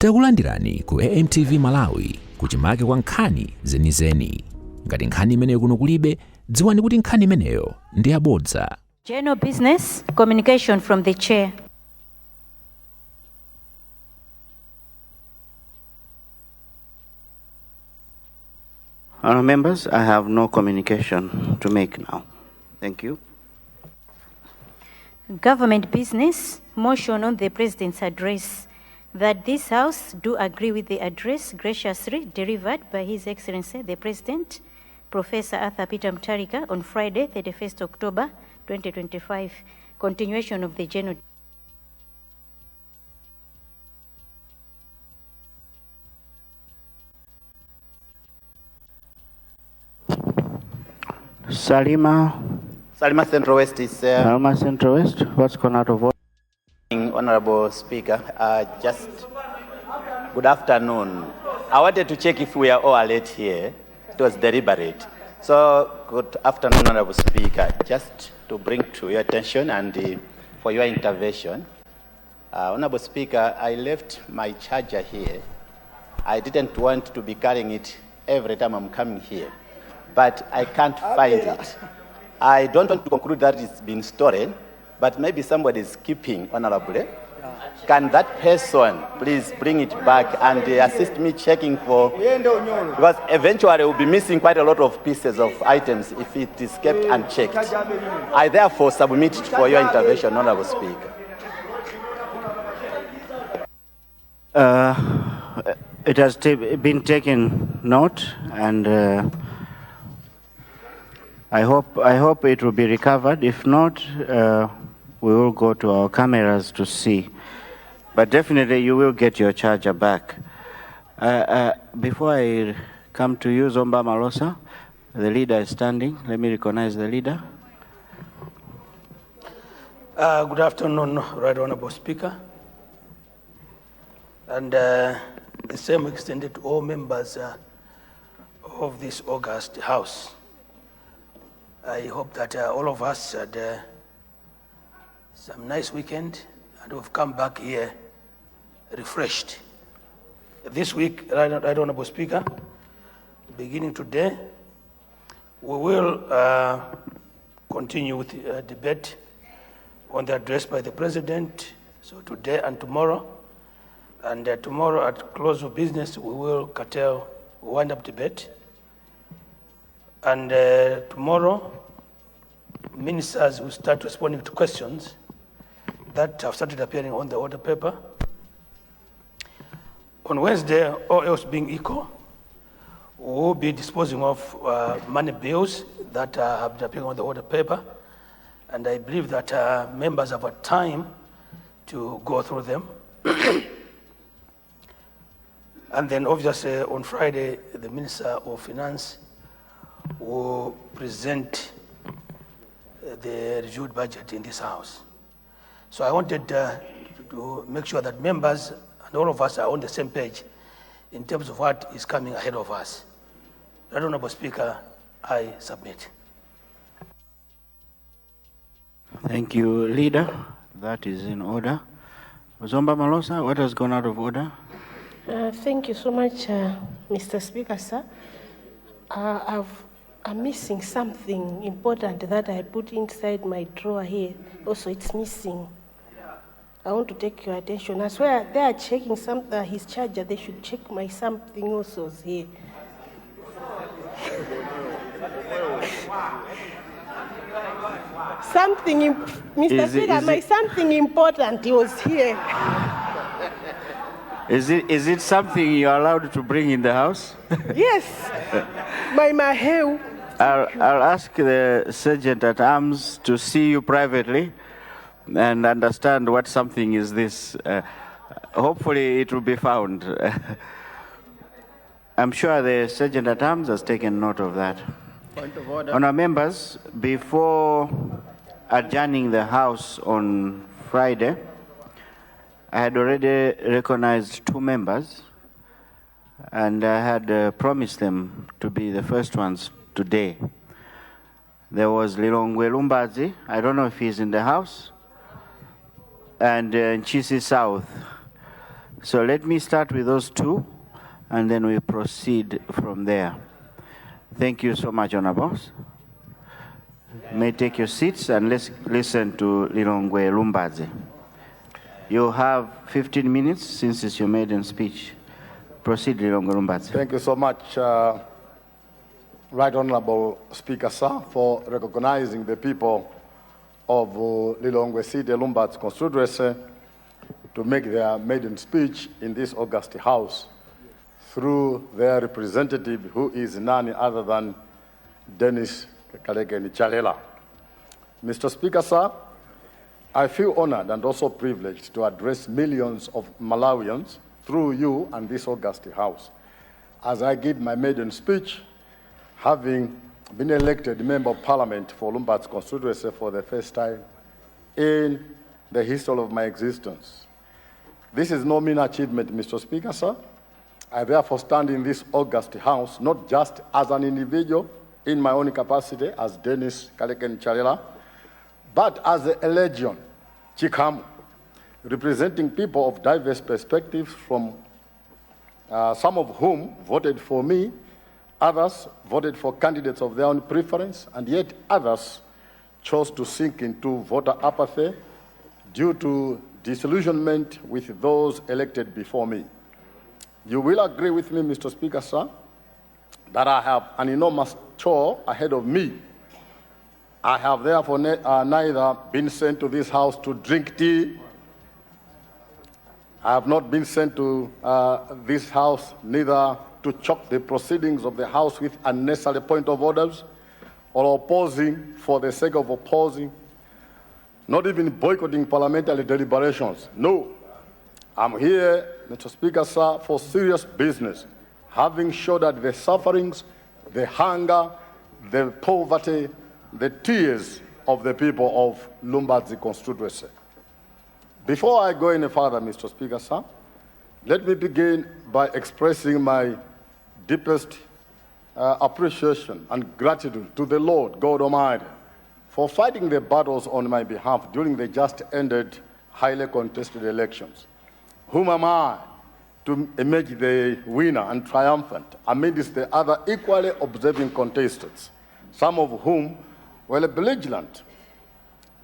Takulandirani ku AMTV Malawi kuchimake kwa nkhani zenizeni. Ngati nkhani imeneyo kuno kulibe, dziwani kuti nkhani imeneyo ndi yabodza. General business communication from the chair. Honourable members, I have no communication to make now. Thank you. Government business, motion on the President's address, that this House do agree with the address graciously delivered by His Excellency the President, Professor Arthur Peter Mutharika, on Friday, 31st October 2025, continuation of the general. Salima Central West is Salima Central West. What's gone out of order? Honorable Speaker. Good afternoon. I wanted to check if we are all alert here. It was deliberate. So, good afternoon, Honorable Speaker. Just to bring to your attention and for your intervention. Honorable Speaker, I left my charger here. I didn't want to be carrying it every time I'm coming here, but I can't find it. I don't want to conclude that it's been stolen, but maybe somebody is keeping, Honorable. Can that person please bring it back and assist me checking for, because eventually we'll be missing quite a lot of pieces of items if it is kept unchecked. I therefore submit for your intervention, Honorable Speaker. It has been taken note, and I hope it will be recovered. If not, we will go to our cameras to see. But definitely you will get your charger back. Before I come to you, Zomba Malosa, the leader is standing. Let me recognize the leader. Good afternoon, Right Honorable Speaker. And the same extended to all members of this August House. I hope that all of us had some nice weekend and we've come back here refreshed. This week, Right Honorable Speaker, beginning today, we will continue with a debate on the address by the President, so today and tomorrow. And tomorrow at close of business, we will curtail wind-up debate. And tomorrow, ministers will start responding to questions that have started appearing on the order paper. On Wednesday, all else being equal, we will be disposing of money bills that have been appearing on the order paper. And I believe that members have had time to go through them. And then obviously on Friday, the Minister of Finance will present the reviewed budget in this House. So I wanted to make sure that members and all of us are on the same page in terms of what is coming ahead of us. Right Honorable Speaker, I submit. Thank you, Leader. That is in order. Zomba Malosa, what has gone out of order? Thank you so much, Mr. Speaker, sir. I'm missing something important that I put inside my drawer here. Also, it's missing. I want to take your attention. I swear they are checking his charger. They should check my something also here. Something, Mr. Speaker, my something important was here. Is it something you're allowed to bring in the house? Yes, my hair. I'll ask the Sergeant at Arms to see you privately and understand what something is this. Hopefully it will be found. I'm sure the Sergeant at Arms has taken note of that. Point of order. Honourable members, before adjourning the House on Friday, I had already recognized 2 members, and I had promised them to be the first ones today. There was Lilongwe Lumbazi, I don't know if he's in the House, and Nchisi South. So let me start with those two, and then we proceed from there. Thank you so much, Honorables. May take your seats and let's listen to Lilongwe Lumbadzi. You have 15 minutes since it's your maiden speech. Proceed, Lilongwe Lumbadzi. Thank you so much, Right Honorable Speaker, sir, for recognizing the people of Lilongwe City, Lumbadzi constituency, to make their maiden speech in this august house through their representative, who is none other than Dennis Chalela. Mr. Speaker, sir, I feel honored and also privileged to address millions of Malawians through you and this august house as I give my maiden speech, having been elected Member of Parliament for Lumbadzi constituency for the first time in the history of my existence. This is no mean achievement, Mr. Speaker, sir. I therefore stand in this august house, not just as an individual in my own capacity as Dennis Chalela, but as a legion, Chikamu, representing people of diverse perspectives, from some of whom voted for me, others voted for candidates of their own preference, and yet others chose to sink into voter apathy due to disillusionment with those elected before me. You will agree with me, Mr. Speaker, sir, that I have an enormous chore ahead of me. I have therefore neither been sent to this house to drink tea. I have not been sent to this house neither to choke the proceedings of the house with unnecessary point of orders or opposing for the sake of opposing, not even boycotting parliamentary deliberations. No, I'm here, Mr. Speaker, sir, for serious business, having shouldered the sufferings, the hunger, the poverty, the tears of the people of Lumbadzi constituency. Before I go any further, Mr. Speaker, sir, let me begin by expressing my deepest appreciation and gratitude to the Lord God Almighty for fighting the battles on my behalf during the just ended highly contested elections. Whom am I to emerge the winner and triumphant amidst the other equally observing contestants, some of whom were belligerent?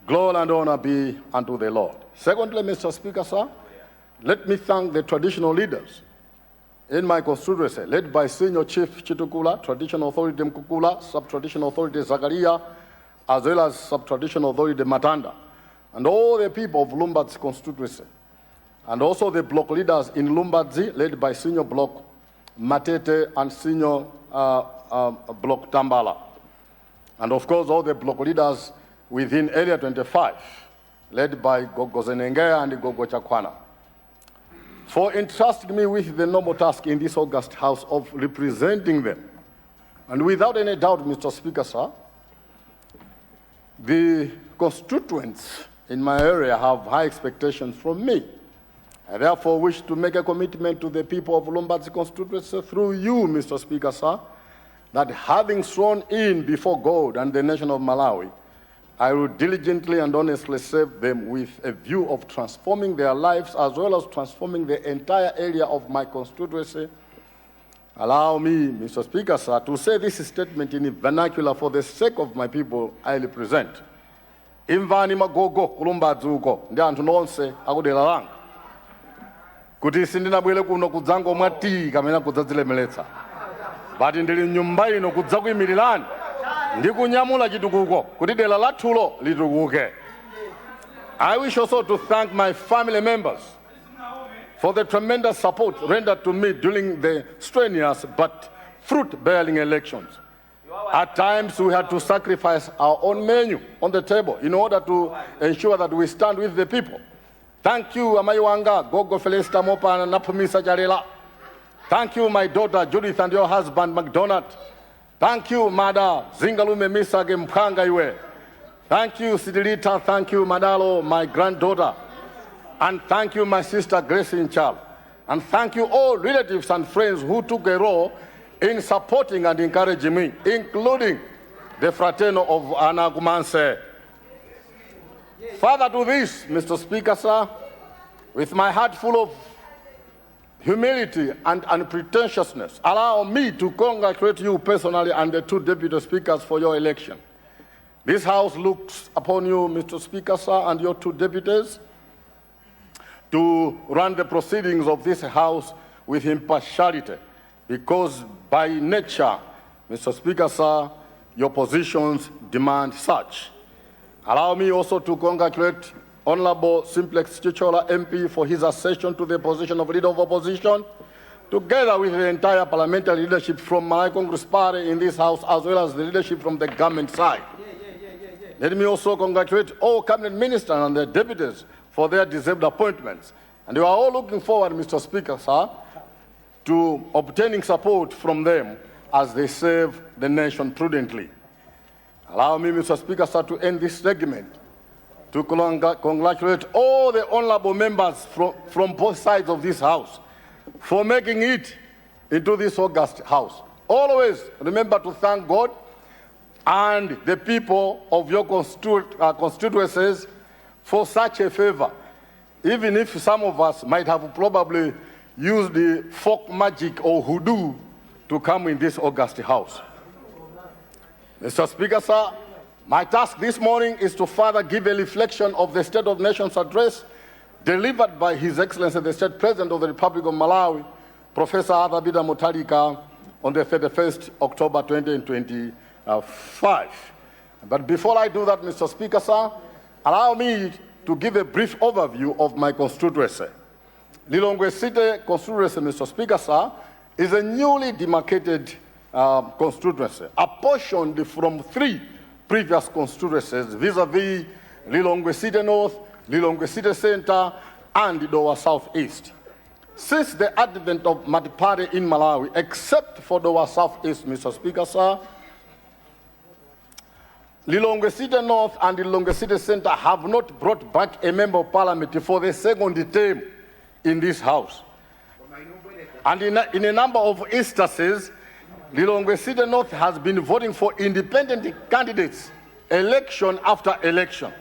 Glory and honor be unto the Lord. Secondly, Mr. Speaker, sir, let me thank the traditional leaders in my constituency, led by Senior Chief Chitukula, Traditional Authority Mkukula, Sub-Traditional Authority Zakaria, as well as Sub-Traditional Authority Matanda, and all the people of Lumbadzi constituency, and also the block leaders in Lumbadzi, led by Senior Block Matete and Senior Block Tambala, and of course all the block leaders within Area 25, led by Gogo Zenengea and Gogo Chakwana, for entrusting me with the noble task in this august house of representing them. And without any doubt, Mr. Speaker, sir, the constituents in my area have high expectations from me. I therefore wish to make a commitment to the people of Lumbadzi constituency through you, Mr. Speaker, sir, that having sworn in before God and the nation of Malawi, I will diligently and honestly serve them with a view of transforming their lives as well as transforming the entire area of my constituency. Allow me, Mr. Speaker, sir, to say this statement in vernacular for the sake of my people I represent. Imvani magogo Lumbadzi uko ndi anthu nonse akudera langa kuti sindinabwere kuno kudzango mwati kamene kudzadzilemeretsa, bati ndili mnyumba ino kudzakuyimirirani ndi kunyamula chitukuko kuti dera lathulo litukuke. I wish also to thank my family members for the tremendous support rendered to me during the strenuous but fruit-bearing elections. At times, we had to sacrifice our own menu on the table in order to ensure that we stand with the people. Thank you, Amayiwanga, Gogo Felista Mopa, and Napumisa Jarela. Thank you, my daughter Judith, and your husband McDonald. Thank you, Mada Zingalume Misage Mpanga Iwe. Thank you, Sidilita. Thank you, Madalo, my granddaughter. And thank you, my sister Grace Inchal. And thank you all relatives and friends who took a role in supporting and encouraging me, including the Fraternal of Anna Gumanse. Further to this, Mr. Speaker, sir, with my heart full of humility and unpretentiousness, allow me to congratulate you personally and the two deputy speakers for your election. This House looks upon you, Mr. Speaker, sir, and your two deputies to run the proceedings of this House with impartiality, because by nature, Mr. Speaker, sir, your positions demand such. Allow me also to congratulate Honorable Simplex Chichola MP for his accession to the position of Leader of Opposition, together with the entire parliamentary leadership from Malawi Congress Party in this House, as well as the leadership from the government side. Let me also congratulate all cabinet ministers and their deputies for their deserved appointments. And we are all looking forward, Mr. Speaker, sir, to obtaining support from them as they serve the nation prudently. Allow me, Mr. Speaker, sir, to end this segment to congratulate all the honorable members from both sides of this House for making it into this august House. Always remember to thank God and the people of your constituencies for such a favor, even if some of us might have probably used the folk magic or hoodoo to come in this august House. Mr. Speaker, sir, my task this morning is to further give a reflection of the State of Nations address delivered by His Excellency the State President of the Republic of Malawi, Professor Arthur Peter Mutharika, on the 31st October 2025. But before I do that, Mr. Speaker, sir, allow me to give a brief overview of my constituency. Lilongwe City constituency, Mr. Speaker, sir, is a newly demarcated constituency, apportioned from 3 previous constituencies vis-a-vis Lilongwe City North, Lilongwe City Center, and Dowa Southeast. Since the advent of multi-party in Malawi, except for Dowa Southeast, Mr. Speaker, sir, Lilongwe City North and Lilongwe City Center have not brought back a member of parliament for the second term in this House. And in a number of instances, Lilongwe City North has been voting for independent candidates election after election.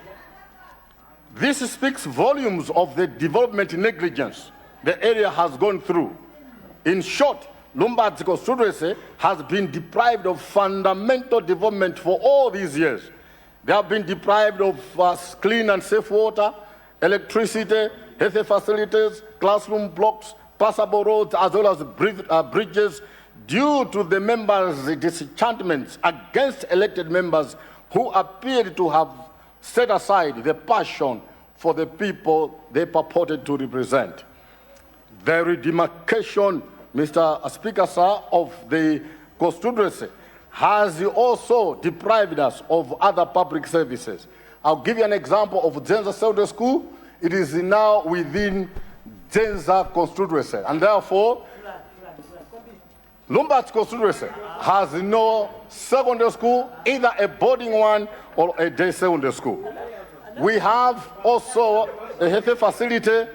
This speaks volumes of the development negligence the area has gone through. In short, Lombard's constituency has been deprived of fundamental development for all these years. They have been deprived of clean and safe water, electricity, health facilities, classroom blocks, passable roads, as well as bridges, due to the members' disenchantments against elected members who appeared to have set aside the passion for the people they purported to represent. The redemarcation, Mr. Speaker, sir, of the constituency has also deprived us of other public services. I'll give you an example of Zenza Secondary School. It is now within Zenza constituency, and therefore Lombard's constituency has no secondary school, either a boarding one or a day secondary school. We have also a health facility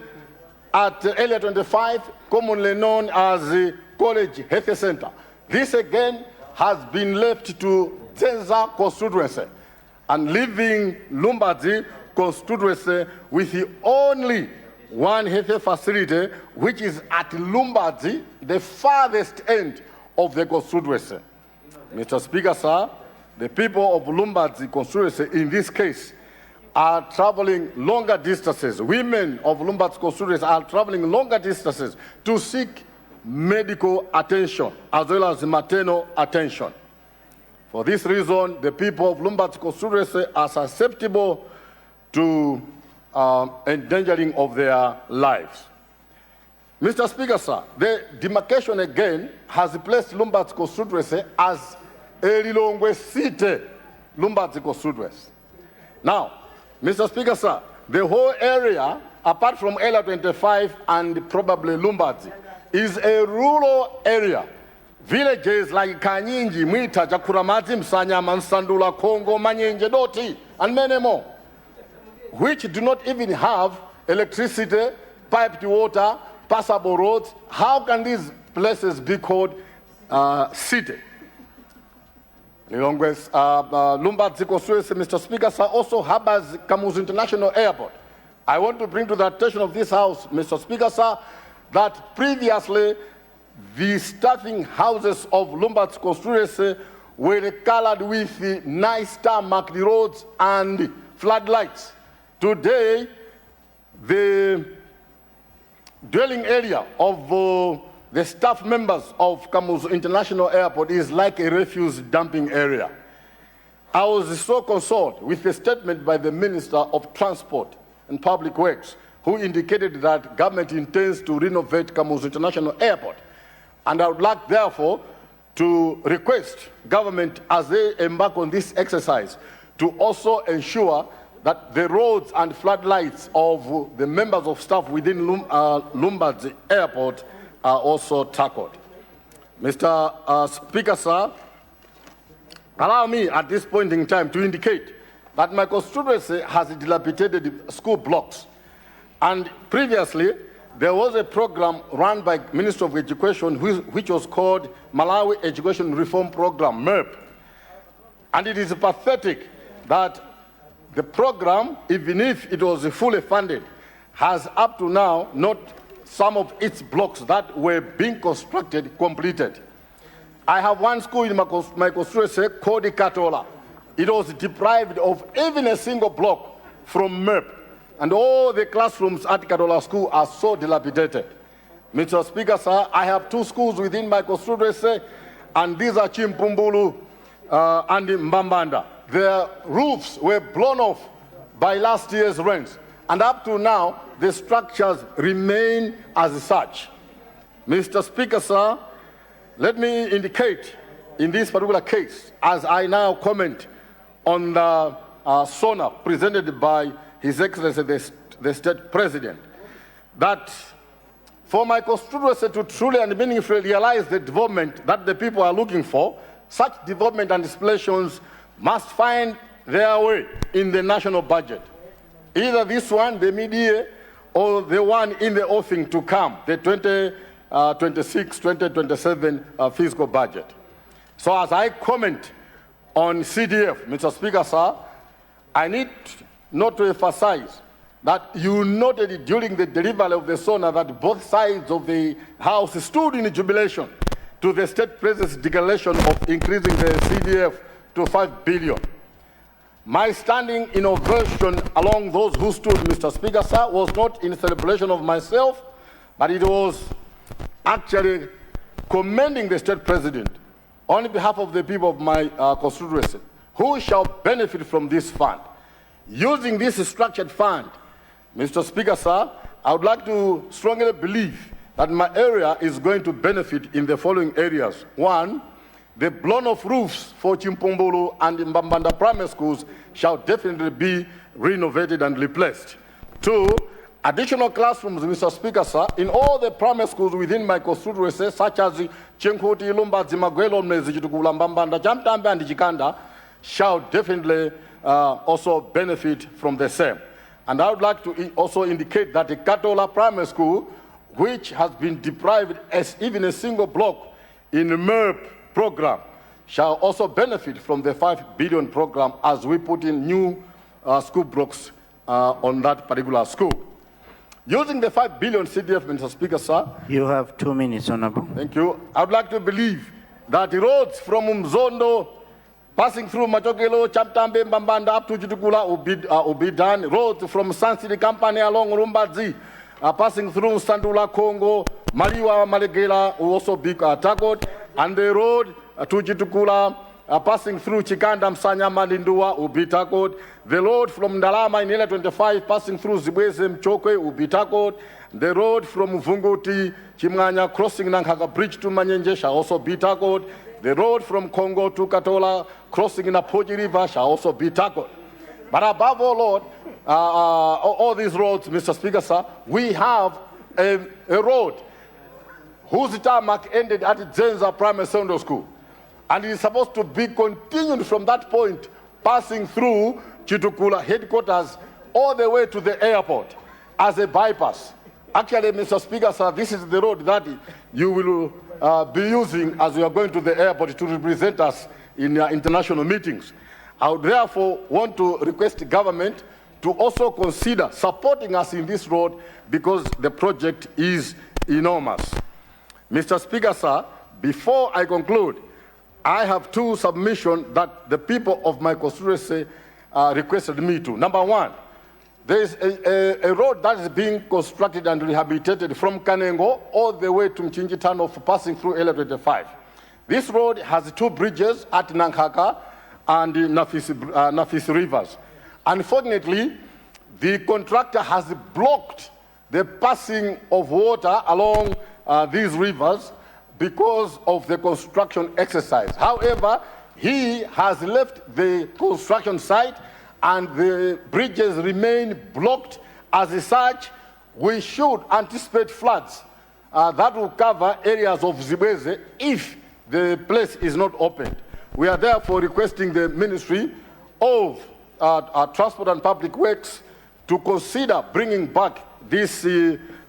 at Area 25, commonly known as the College Health Center. This again has been left to Zenza constituency and leaving Lombard's constituency with the only one health facility, which is at Lombard's, the farthest end of the constituency. Mr. Speaker, sir, the people of Lombard's constituency in this case are traveling longer distances. Women of Lombard's constituency are traveling longer distances to seek medical attention as well as maternal attention. For this reason, the people of Lombard's constituency are susceptible to endangering of their lives. Mr. Speaker, sir, the demarcation again has placed Lombard's constituency as a Lilongwe City Lombard's constituency. Now, Mr. Speaker, sir, the whole area, apart from Area 25 and probably Lombard's, is a rural area. Villages like Kanyinji, Mwita, Jakuramazi, Msanyama, Nsandula, Kongo, Manyenje, Doti, and many more, which do not even have electricity, piped water, passable roads. How can these places be called city? Lombard's constituency, Mr. Speaker, sir, also harbors Kamuzu International Airport. I want to bring to the attention of this House, Mr. Speaker, sir, that previously the staffing houses of Lombard's constituency were colored with nice tarmac roads and floodlights. Today, the dwelling area of the staff members of Kamuzu International Airport is like a refuse dumping area. I was so concerned with a statement by the Minister of Transport and Public Works, who indicated that government intends to renovate Kamuzu International Airport. And I would like, therefore, to request government, as they embark on this exercise, to also ensure that the roads and floodlights of the members of staff within Lombard's airport are also tackled. Mr. Speaker, sir, allow me at this point in time to indicate that my constituency has dilapidated school blocks. And previously, there was a program run by Minister of Education which was called Malawi Education Reform Program, MERP. And it is pathetic that the program, even if it was fully funded, has up to now not some of its blocks that were being constructed completed. I have one school in my constituency called Katola. It was deprived of even a single block from MERP. And all the classrooms at Katola School are so dilapidated. Mr. Speaker, sir, I have two schools within my constituency, and these are Chimpumbulu and Mbambanda. Their roofs were blown off by last year's rains, and up to now, the structures remain as such. Mr. Speaker, sir, let me indicate in this particular case, as I now comment on the SONA presented by His Excellency the State President, that for my constituency to truly and meaningfully realize the development that the people are looking for, such development and installations must find their way in the national budget. Either this one, the mid-year, or the one in the offing to come, the 2026-2027 fiscal budget. So as I comment on CDF, Mr. Speaker, sir, I need not to emphasize that you noted during the delivery of the SONA that both sides of the House stood in jubilation to the State President's declaration of increasing the CDF to 5 billion. My standing in ovation along those who stood, Mr. Speaker, sir, was not in celebration of myself, but it was actually commending the State President on behalf of the people of my constituency, who shall benefit from this fund. Using this structured fund, Mr. Speaker, sir, I would like to strongly believe that my area is going to benefit in the following areas. One, the blown-off roofs for Chimpumbulu and Mbambanda primary schools shall definitely be renovated and replaced. Two, additional classrooms, Mr. Speaker, sir, in all the primary schools within my constituency, such as Chenkuti, Lumba, Zimagwelo, Mnezichitukula, Mbambanda, Jamtambe, and Chikanda, shall definitely also benefit from the same. And I would like to also indicate that the Katola Primary School, which has been deprived as even a single block in the MERP program, shall also benefit from the 5 billion program as we put in new school blocks on that particular school. Using the 5 billion CDF, Mr. Speaker, sir. You have 2 minutes, Honorable. Thank you. I would like to believe that the roads from Mzondo passing through Machokelo, Chaptambe, Mbambanda up to Chitukula will be done. Roads from Sun City Company along Rumbadzi, passing through Sandula, Congo, Maliwa, Malegela will also be tackled. And the road to Chitukula, passing through Chikanda, Msanya, Malindua will be tackled. The road from Ndalama in 25 passing through Zibweze, Mchokwe will be tackled. The road from Vunguti, Chimanya, crossing Nankaga Bridge to Manyenje shall also be tackled. The road from Congo to Katola, crossing in the Poji River, shall also be tackled. But above all, Lord, all these roads, Mr. Speaker, sir, we have a road whose tarmac ended at Zenza Primary Secondary School. And it is supposed to be continued from that point, passing through Chitukula headquarters all the way to the airport as a bypass. Actually, Mr. Speaker, sir, this is the road that you will be using as you are going to the airport to represent us in international meetings. I would therefore want to request the government to also consider supporting us in this road because the project is enormous. Mr. Speaker, sir, before I conclude, I have two submissions that the people of my constituency requested me to. Number one, there is a road that is being constructed and rehabilitated from Kanengo all the way to Mchinji Tunnel for passing through LA25. This road has two bridges at Nankaka and Nafis rivers. Unfortunately, the contractor has blocked the passing of water along these rivers because of the construction exercise. However, he has left the construction site and the bridges remain blocked. As such, we should anticipate floods that will cover areas of Zibweze if the place is not opened. We are therefore requesting the Ministry of Transport and Public Works to consider bringing back this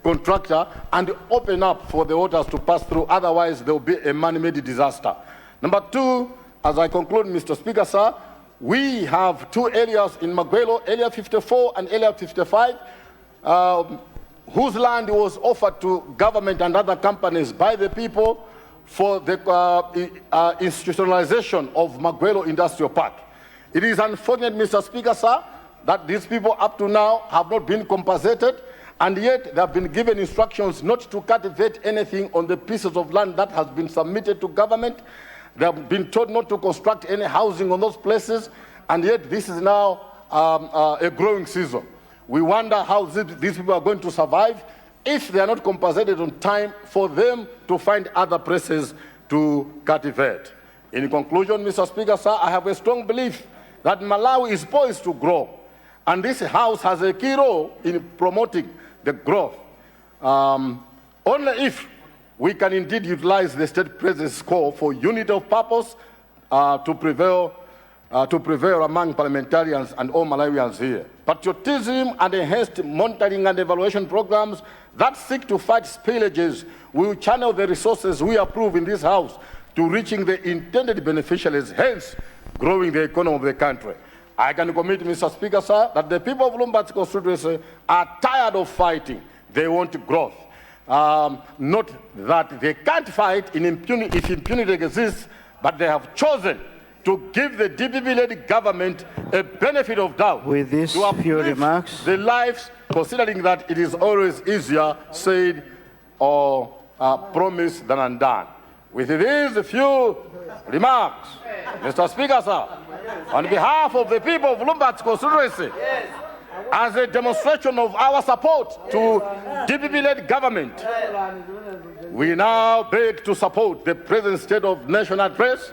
contractor and open up for the waters to pass through. Otherwise, there will be a man-made disaster. Number two, as I conclude, Mr. Speaker, sir, we have two areas in Maguelo, Area 54 and Area 55, whose land was offered to government and other companies by the people for the institutionalization of Maguelo Industrial Park. It is unfortunate, Mr. Speaker, sir, that these people up to now have not been compensated, and yet they have been given instructions not to cultivate anything on the pieces of land that has been submitted to government. They have been told not to construct any housing on those places, and yet this is now a growing season. We wonder how these people are going to survive if they are not compensated on time for them to find other places to cultivate. In conclusion, Mr. Speaker, sir, I have a strong belief that Malawi is poised to grow, and this House has a key role in promoting the growth. Only if we can indeed utilize the state president's call for unity of purpose to prevail among parliamentarians and all Malawians here. Patriotism and enhanced monitoring and evaluation programs that seek to fight spillages will channel the resources we approve in this House to reaching the intended beneficiaries, hence growing the economy of the country. I can commit, Mr. Speaker, sir, that the people of Lumbat's constituency are tired of fighting. They want growth. Not that they can't fight in impunity if impunity exists, but they have chosen to give the DPP-led government a benefit of doubt. With these to few remarks, the lives, considering that it is always easier said or promised than undone. With these few remarks, Mr. Speaker, sir, on behalf of the people of Lumbat's constituency, as a demonstration of our support to DPP-led government, we now beg to support the present state of national address,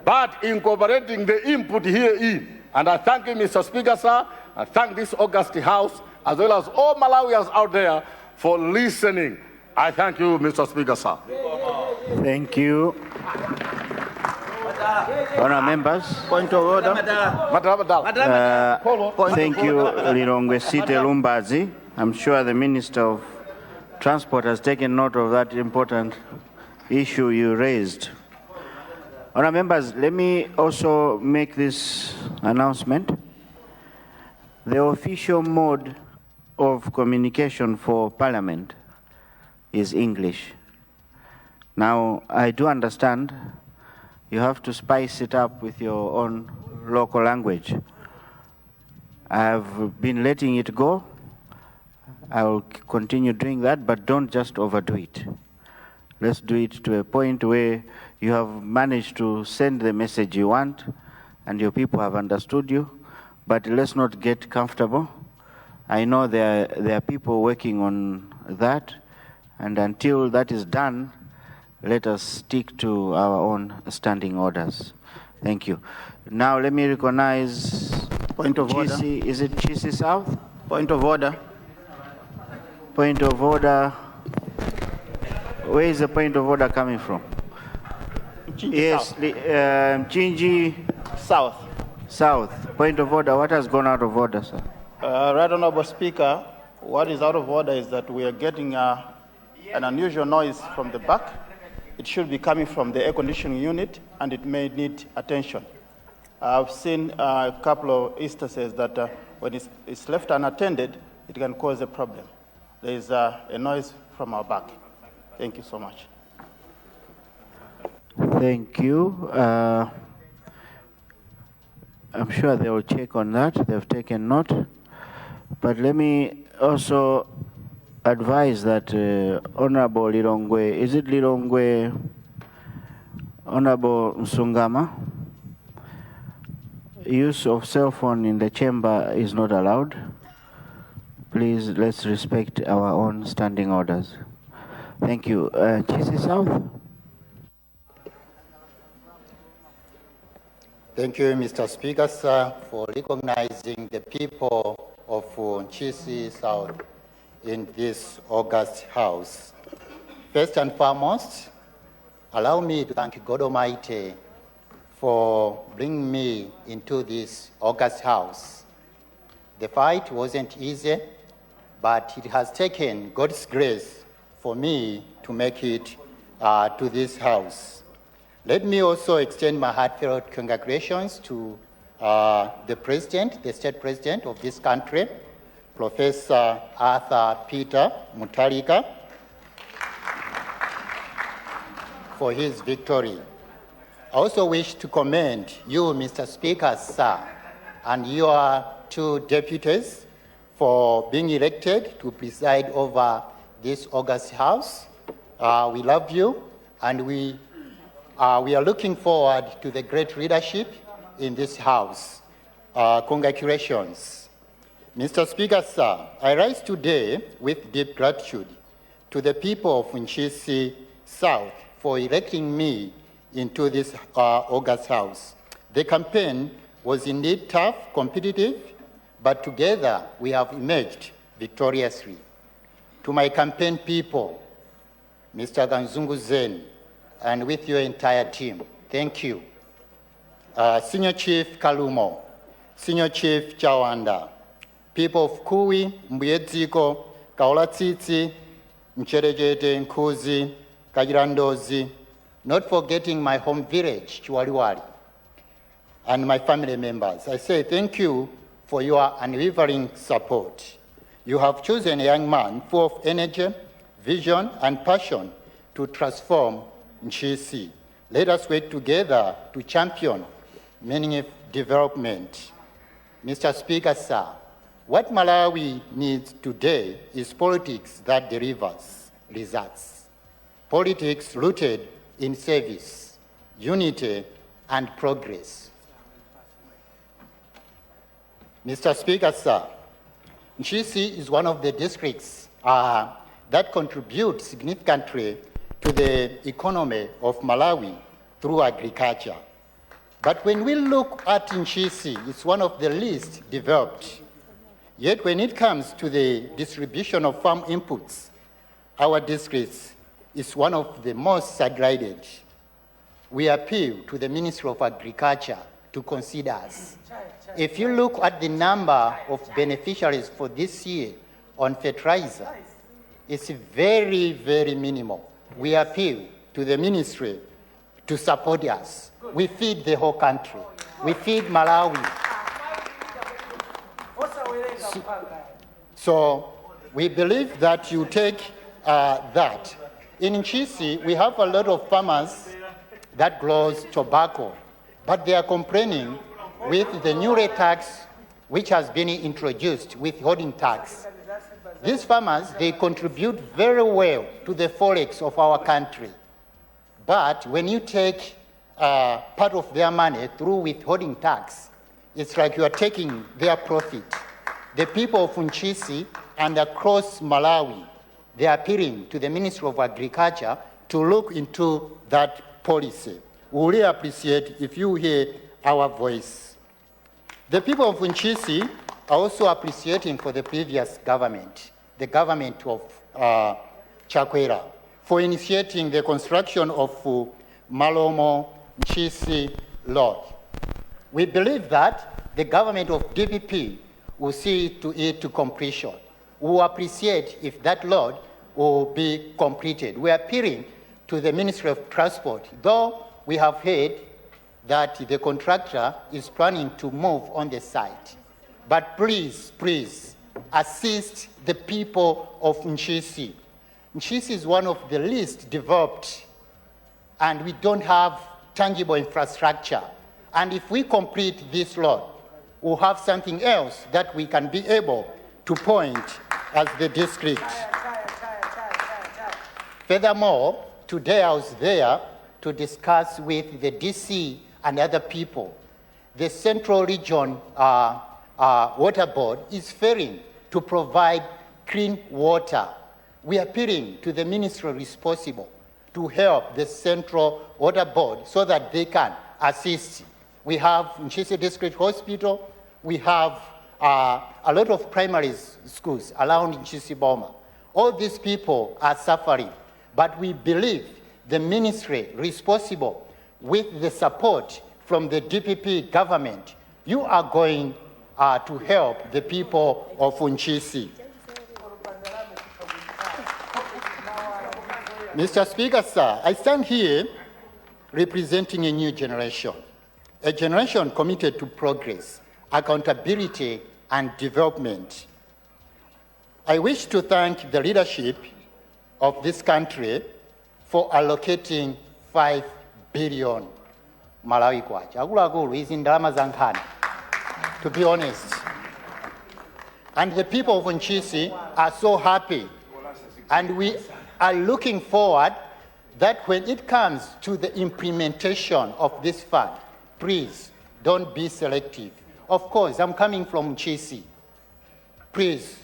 but incorporating the input herein. And I thank you, Mr. Speaker, sir. I thank this august House, as well as all Malawians out there, for listening. I thank you, Mr. Speaker, sir. Thank you. Honourable members. Point of order. Thank you, Lilongwe Lumbazi. I'm sure the Minister of Transport has taken note of that important issue you raised. Honourable members, let me also make this announcement. The official mode of communication for Parliament is English. Now, I do understand you have to spice it up with your own local language. I've been letting it go. I will continue doing that, but don't just overdo it. Let's do it to a point where you have managed to send the message you want and your people have understood you, but let's not get comfortable. I know there are people working on that, and until that is done, let us stick to our own standing orders. Thank you. Now let me recognize Point of order. Is it Chisi South? Point of order. Point of order. Where is the point of order coming from? Mchinji Yes, South. Mchinji South. South. Point of order. What has gone out of order, sir? Right Honourable Speaker, what is out of order is that we are getting an unusual noise from the back. It should be coming from the air conditioning unit, and it may need attention. I've seen a couple of instances that when it's left unattended, it can cause a problem. There is a noise from our back. Thank you so much. Thank you. I'm sure they will check on that. They've taken note. But let me also advise that Honorable Lirongwe, is it Lirongwe, Honorable Msungama, use of cell phone in the chamber is not allowed. Please, let's respect our own standing orders. Thank you. Chisi South. Thank you, Mr. Speaker, sir, for recognizing the people of Chisi South in this August House. First and foremost, allow me to thank God Almighty for bringing me into this August House. The fight wasn't easy, but it has taken God's grace for me to make it to this House. Let me also extend my heartfelt congratulations to the President, the State President of this country, Professor Arthur Peter Mutharika, for his victory. I also wish to commend you, Mr. Speaker, sir, and your two deputies for being elected to preside over this August House. We love you, and we are looking forward to the great leadership in this House. Congratulations. Mr. Speaker, sir, I rise today with deep gratitude to the people of Nchisi South for electing me into this August House. The campaign was indeed tough, competitive, but together we have emerged victoriously. To my campaign people, Mr. Ganzungu Zen, and with your entire team, thank you. Senior Chief Kalumo, Senior Chief Chawanda, people of Kui, Mbuyedziko, Kaolatsitsi, Mcherejete, Nkuzi, Kajirandozi, not forgetting my home village, Chiwaliwali, and my family members. I say thank you for your unwavering support. You have chosen a young man full of energy, vision, and passion to transform Nchisi. Let us work together to champion meaningful development. Mr. Speaker, sir, what Malawi needs today is politics that delivers results. Politics rooted in service, unity, and progress. Mr. Speaker, sir, Nchisi is one of the districts that contribute significantly to the economy of Malawi through agriculture. But when we look at Nchisi, it's one of the least developed. Yet when it comes to the distribution of farm inputs, our district is one of the most segregated. We appeal to the Ministry of Agriculture to consider us. If you look at the number of beneficiaries for this year on fertilizer, it's very, very minimal. We appeal to the ministry to support us. We feed the whole country. We feed Malawi. So we believe that you take that. In Nchisi, we have a lot of farmers that grows tobacco, but they are complaining with the new rate tax which has been introduced, withholding tax. These farmers, they contribute very well to the forex of our country. But when you take part of their money through withholding tax, it's like you are taking their profit. The people of Nchisi and across Malawi, they are appealing to the Ministry of Agriculture to look into that policy. We really appreciate if you hear our voice. The people of Nchisi are also appreciating for the previous government, the government of Chakwera, for initiating the construction of Malomo Nchisi Road. We believe that the government of DPP will see to it to completion. We will appreciate if that road will be completed. We are appealing to the Ministry of Transport, though we have heard that the contractor is planning to move on the site. But please, please, assist the people of Nchisi. Nchisi is one of the least developed, and we don't have tangible infrastructure. And if we complete this road, we'll have something else that we can be able to point as the district. Furthermore, today I was there to discuss with the DC and other people. The Central Region Water Board is failing to provide clean water. We are appealing to the ministry responsible to help the Central Water Board so that they can assist. We have Nchisi District Hospital, we have a lot of primary schools around Nchisi Boma. All these people are suffering, but we believe the ministry responsible with the support from the DPP government, you are going to help the people of Nchisi. Mr. Speaker, sir, I stand here representing a new generation, a generation committed to progress, accountability, and development. I wish to thank the leadership of this country for allocating 5 billion Malawi kwacha. Akuluakulu izi ndalama za nkhani, to be honest. And the people of Nchisi are so happy, and we are looking forward that when it comes to the implementation of this fund, please don't be selective. Of course, I'm coming from Nchisi. Please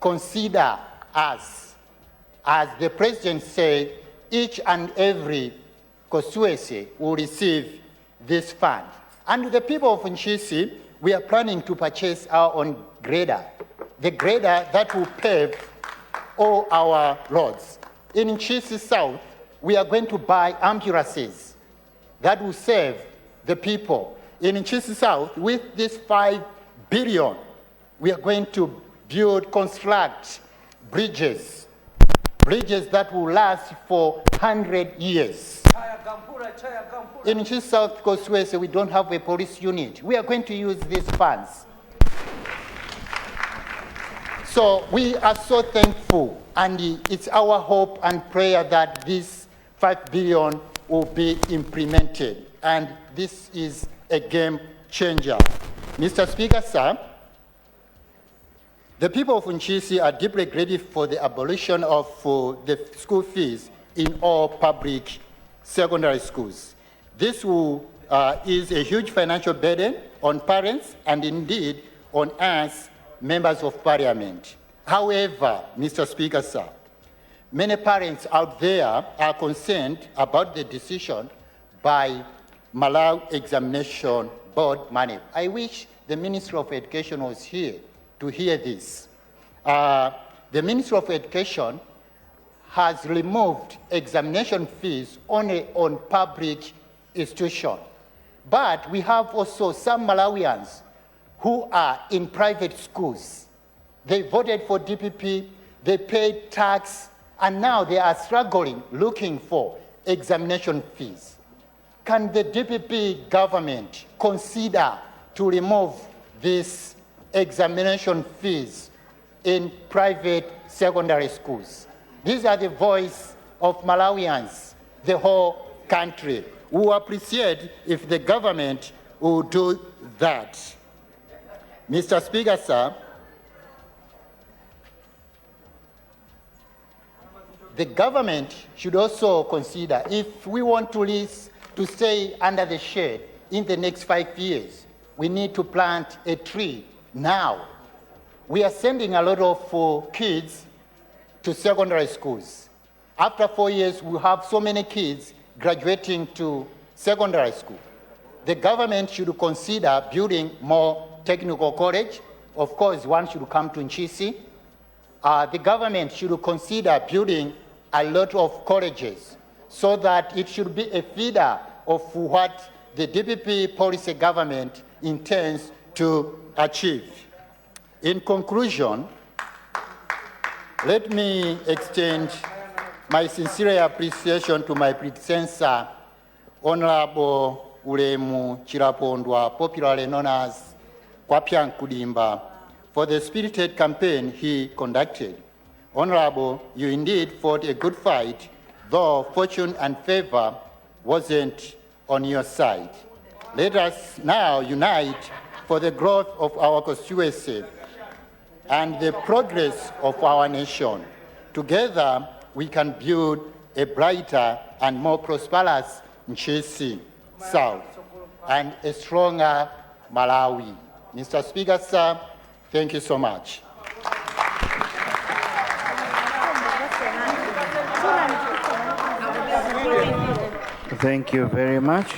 consider us. As the president said, each and every constituency will receive this fund. And the people of Nchisi, we are planning to purchase our own grader, the grader that will pave all our roads. In Nchisi South, we are going to buy ambulances that will save the people. In Nchisi South, with this 5 billion, we are going to build, construct bridges that will last for 100 years. In Nchisi South Constituency, we don't have a police unit. We are going to use these funds. So we are so thankful, and it's our hope and prayer that this 5 billion will be implemented, and this is a game changer. Mr. Speaker, sir, the people of Nchisi are deeply grateful for the abolition of the school fees in all public secondary schools. This is a huge financial burden on parents and indeed on us, members of parliament. However, Mr. Speaker, sir, many parents out there are concerned about the decision by Malawi Examination Board money. I wish the Minister of Education was here to hear this. The Ministry of Education has removed examination fees only on public institutions. But we have also some Malawians who are in private schools. They voted for DPP, they paid tax, and now they are struggling, looking for examination fees. Can the DPP government consider to remove these examination fees in private secondary schools? These are the voice of Malawians, the whole country. We will appreciate if the government will do that. Mr. Speaker, sir, the government should also consider if we want to stay under the shade in the next 5 years, we need to plant a tree now. We are sending a lot of kids to secondary schools. After 4 years, we have so many kids graduating to secondary school. The government should consider building more technical college. Of course, one should come to Nchisi. The government should consider building a lot of colleges so that it should be a feeder of what the DPP policy government intends to achieve. In conclusion, let me extend my sincere appreciation to my predecessor, Honorable Ulemu Chirapondwa, popularly known as Kwapyan Kudimba, for the spirited campaign he conducted. Honorable, you indeed fought a good fight, though fortune and favor wasn't on your side. Let us now unite for the growth of our constituency and the progress of our nation. Together, we can build a brighter and more prosperous Nchisi South and a stronger Malawi. Mr. Speaker, sir, thank you so much. Thank you very much.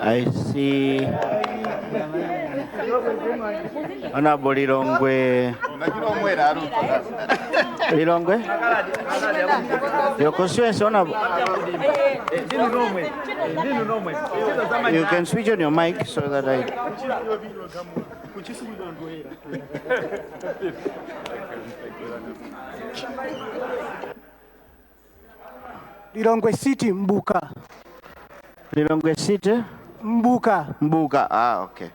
I see Honorable Lilongwe. Lilongwe? Your constituency, Honorable. You can switch on your mic so that Lilongwe City, Mbuka. Lilongwe City? Mbuka. Mbuka, okay.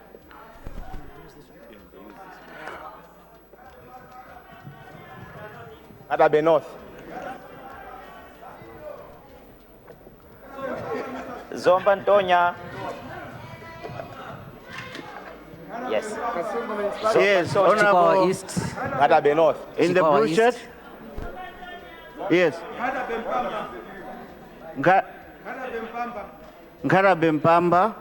Adabe North. Zomba Ntonya. Yes. Yes, Honorable East. Adabe North. in the blue shirt. Yes. Nkarabe Mpamba.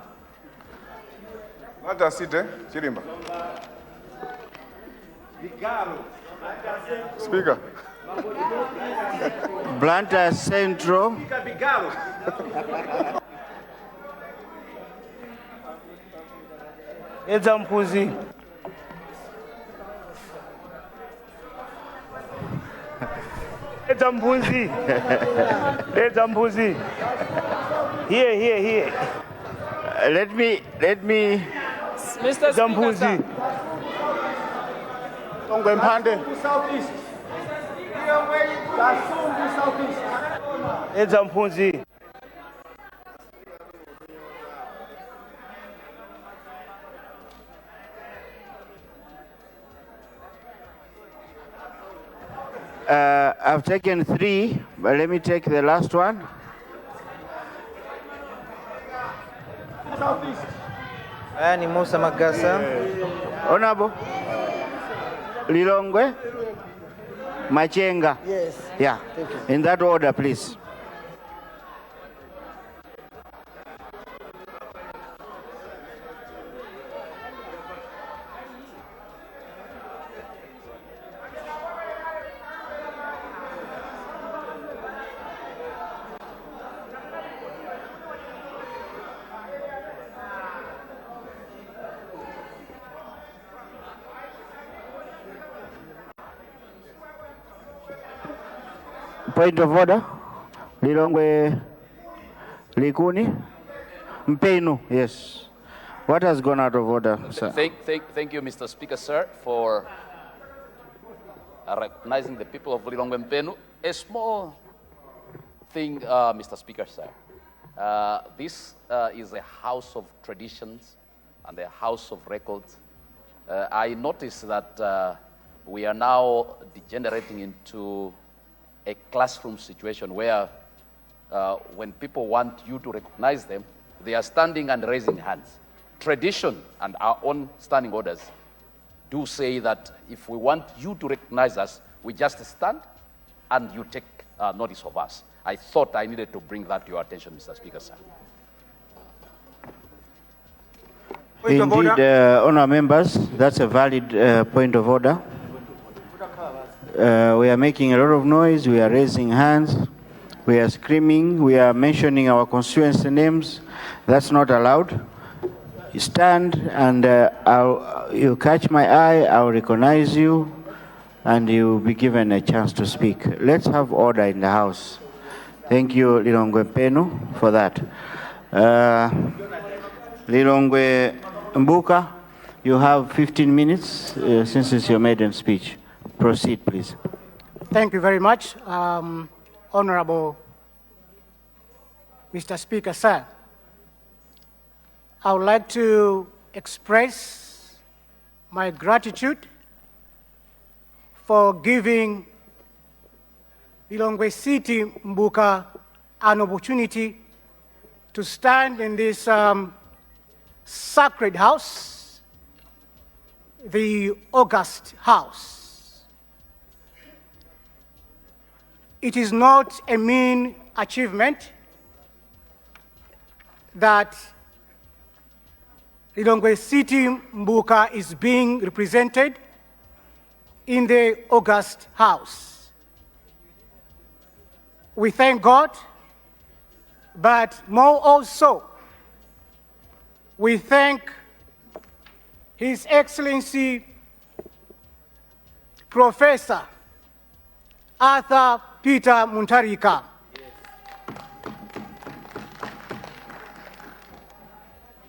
Mata City, Chirimba. Speaker. Blantyre Central. Mpuzi. Mpuzi. Here. Let me. Mr. Mpuzi. Tongwe Mpande. Mpuzi. I've taken 3, but let me take the last one. Ni Musa Magasa. Honorable Lilongwe, Machenga. Yes. Yeah, in that order, please. Point of order. Lilongwe Likuni. Mpenu, yes. What has gone out of order, sir? Thank you, Mr. Speaker, sir, for recognizing the people of Lilongwe Mpenu. A small thing, Mr. Speaker, sir. This is a house of traditions and a house of records. I noticed that we are now degenerating into a classroom situation where when people want you to recognize them, they are standing and raising hands. Tradition and our own standing orders do say that if we want you to recognize us, we just stand and you take notice of us. I thought I needed to bring that to your attention, Mr. Speaker, sir. Indeed, honour members, that's a valid point of order. We are making a lot of noise, we are raising hands, we are screaming, we are mentioning our constituency names. That's not allowed. You stand and you catch my eye, I'll recognize you, and you'll be given a chance to speak. Let's have order in the House. Thank you, Lilongwe Mpenu, for that. Lilongwe Mbuka, you have 15 minutes since it's your maiden speech. Proceed, please. Thank you very much, Honorable Mr. Speaker, sir. I would like to express my gratitude for giving Lilongwe City Mbuka an opportunity to stand in this sacred house, the August House. It is not a mean achievement that Lilongwe City Mbuka is being represented in the August House. We thank God, but more also, we thank His Excellency Professor Arthur Peter Mutharika.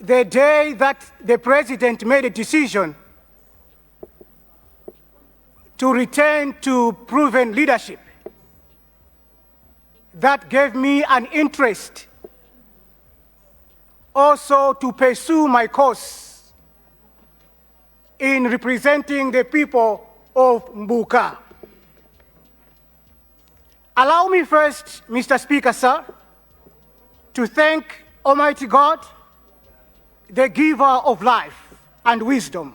The day that the President made a decision to return to proven leadership, that gave me an interest also to pursue my course in representing the people of Mbuka. Allow me first, Mr. Speaker, sir, to thank Almighty God, the giver of life and wisdom,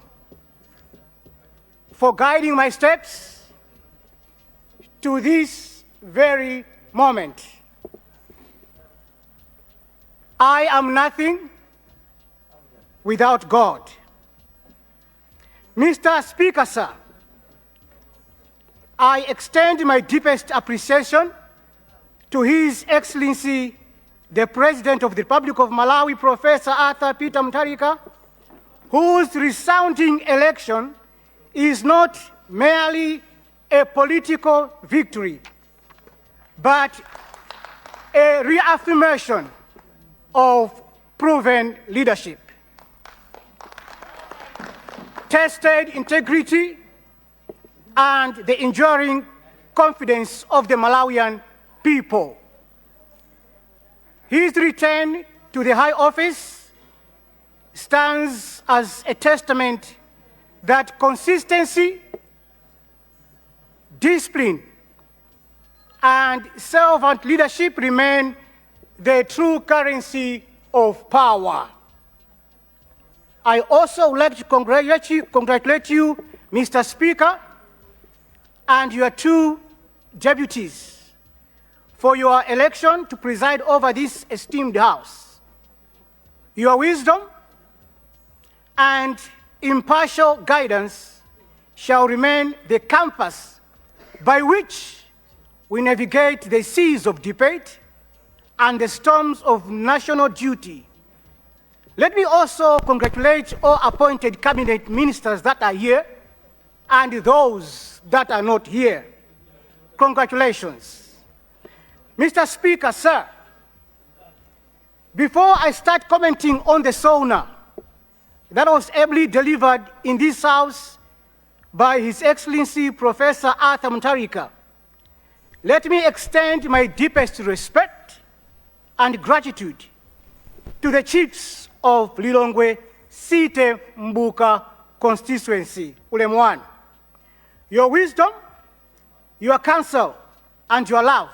for guiding my steps to this very moment. I am nothing without God. Mr. Speaker, sir, I extend my deepest appreciation to His Excellency, the President of the Republic of Malawi, Professor Arthur Peter Mutharika, whose resounding election is not merely a political victory, but a reaffirmation of proven leadership, tested integrity, and the enduring confidence of the Malawian people. His return to the high office stands as a testament that consistency, discipline, and servant leadership remain the true currency of power. I also would like to congratulate you, Mr. Speaker, and your two deputies for your election to preside over this esteemed house. Your wisdom and impartial guidance shall remain the compass by which we navigate the seas of debate and the storms of national duty. Let me also congratulate all appointed cabinet ministers that are here and those that are not here. Congratulations. Mr. Speaker, sir, before I start commenting on the sauna that was ably delivered in this house by His Excellency Professor Arthur Mutharika, let me extend my deepest respect and gratitude to the chiefs of Lilongwe City Mbuka constituency, Ulemwan. Your wisdom, your counsel, and your love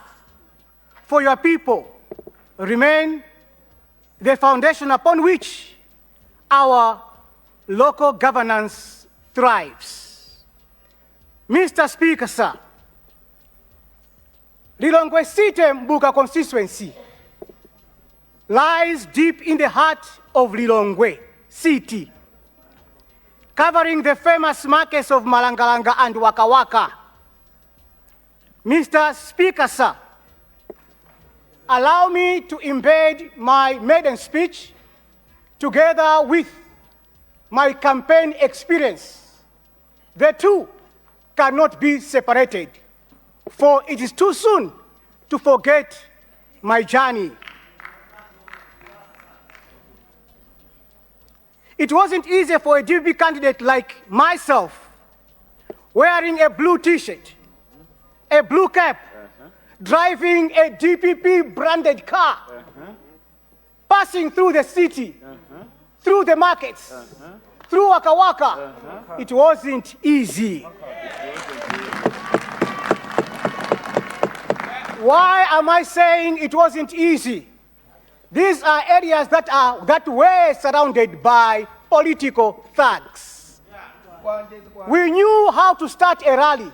for your people remain the foundation upon which our local governance thrives. Mr. Speaker, sir, Lilongwe City Mbuka constituency lies deep in the heart of Lilongwe City, covering the famous markets of Malangalanga and Waka Waka. Mr. Speaker, sir, allow me to embed my maiden speech together with my campaign experience. The two cannot be separated, for it is too soon to forget my journey. It wasn't easy for a DP candidate like myself, wearing a blue t-shirt, a blue cap, driving a DPP branded car, passing through the city, through the markets, through Waka Waka, it wasn't easy. Why am I saying it wasn't easy? These are areas that were surrounded by political thugs. We knew how to start a rally,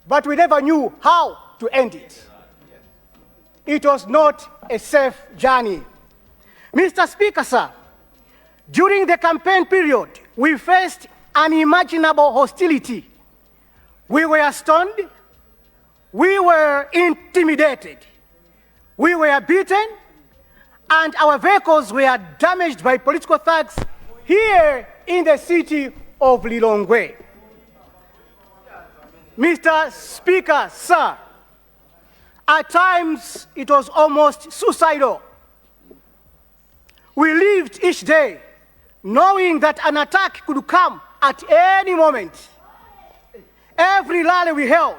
but we never knew how to end it. It was not a safe journey. Mr. Speaker, sir, during the campaign period, we faced unimaginable hostility. We were stoned, we were intimidated, we were beaten, and our vehicles were damaged by political thugs here in the city of Lilongwe. Mr. Speaker, sir, at times it was almost suicidal. We lived each day knowing that an attack could come at any moment. Every rally we held,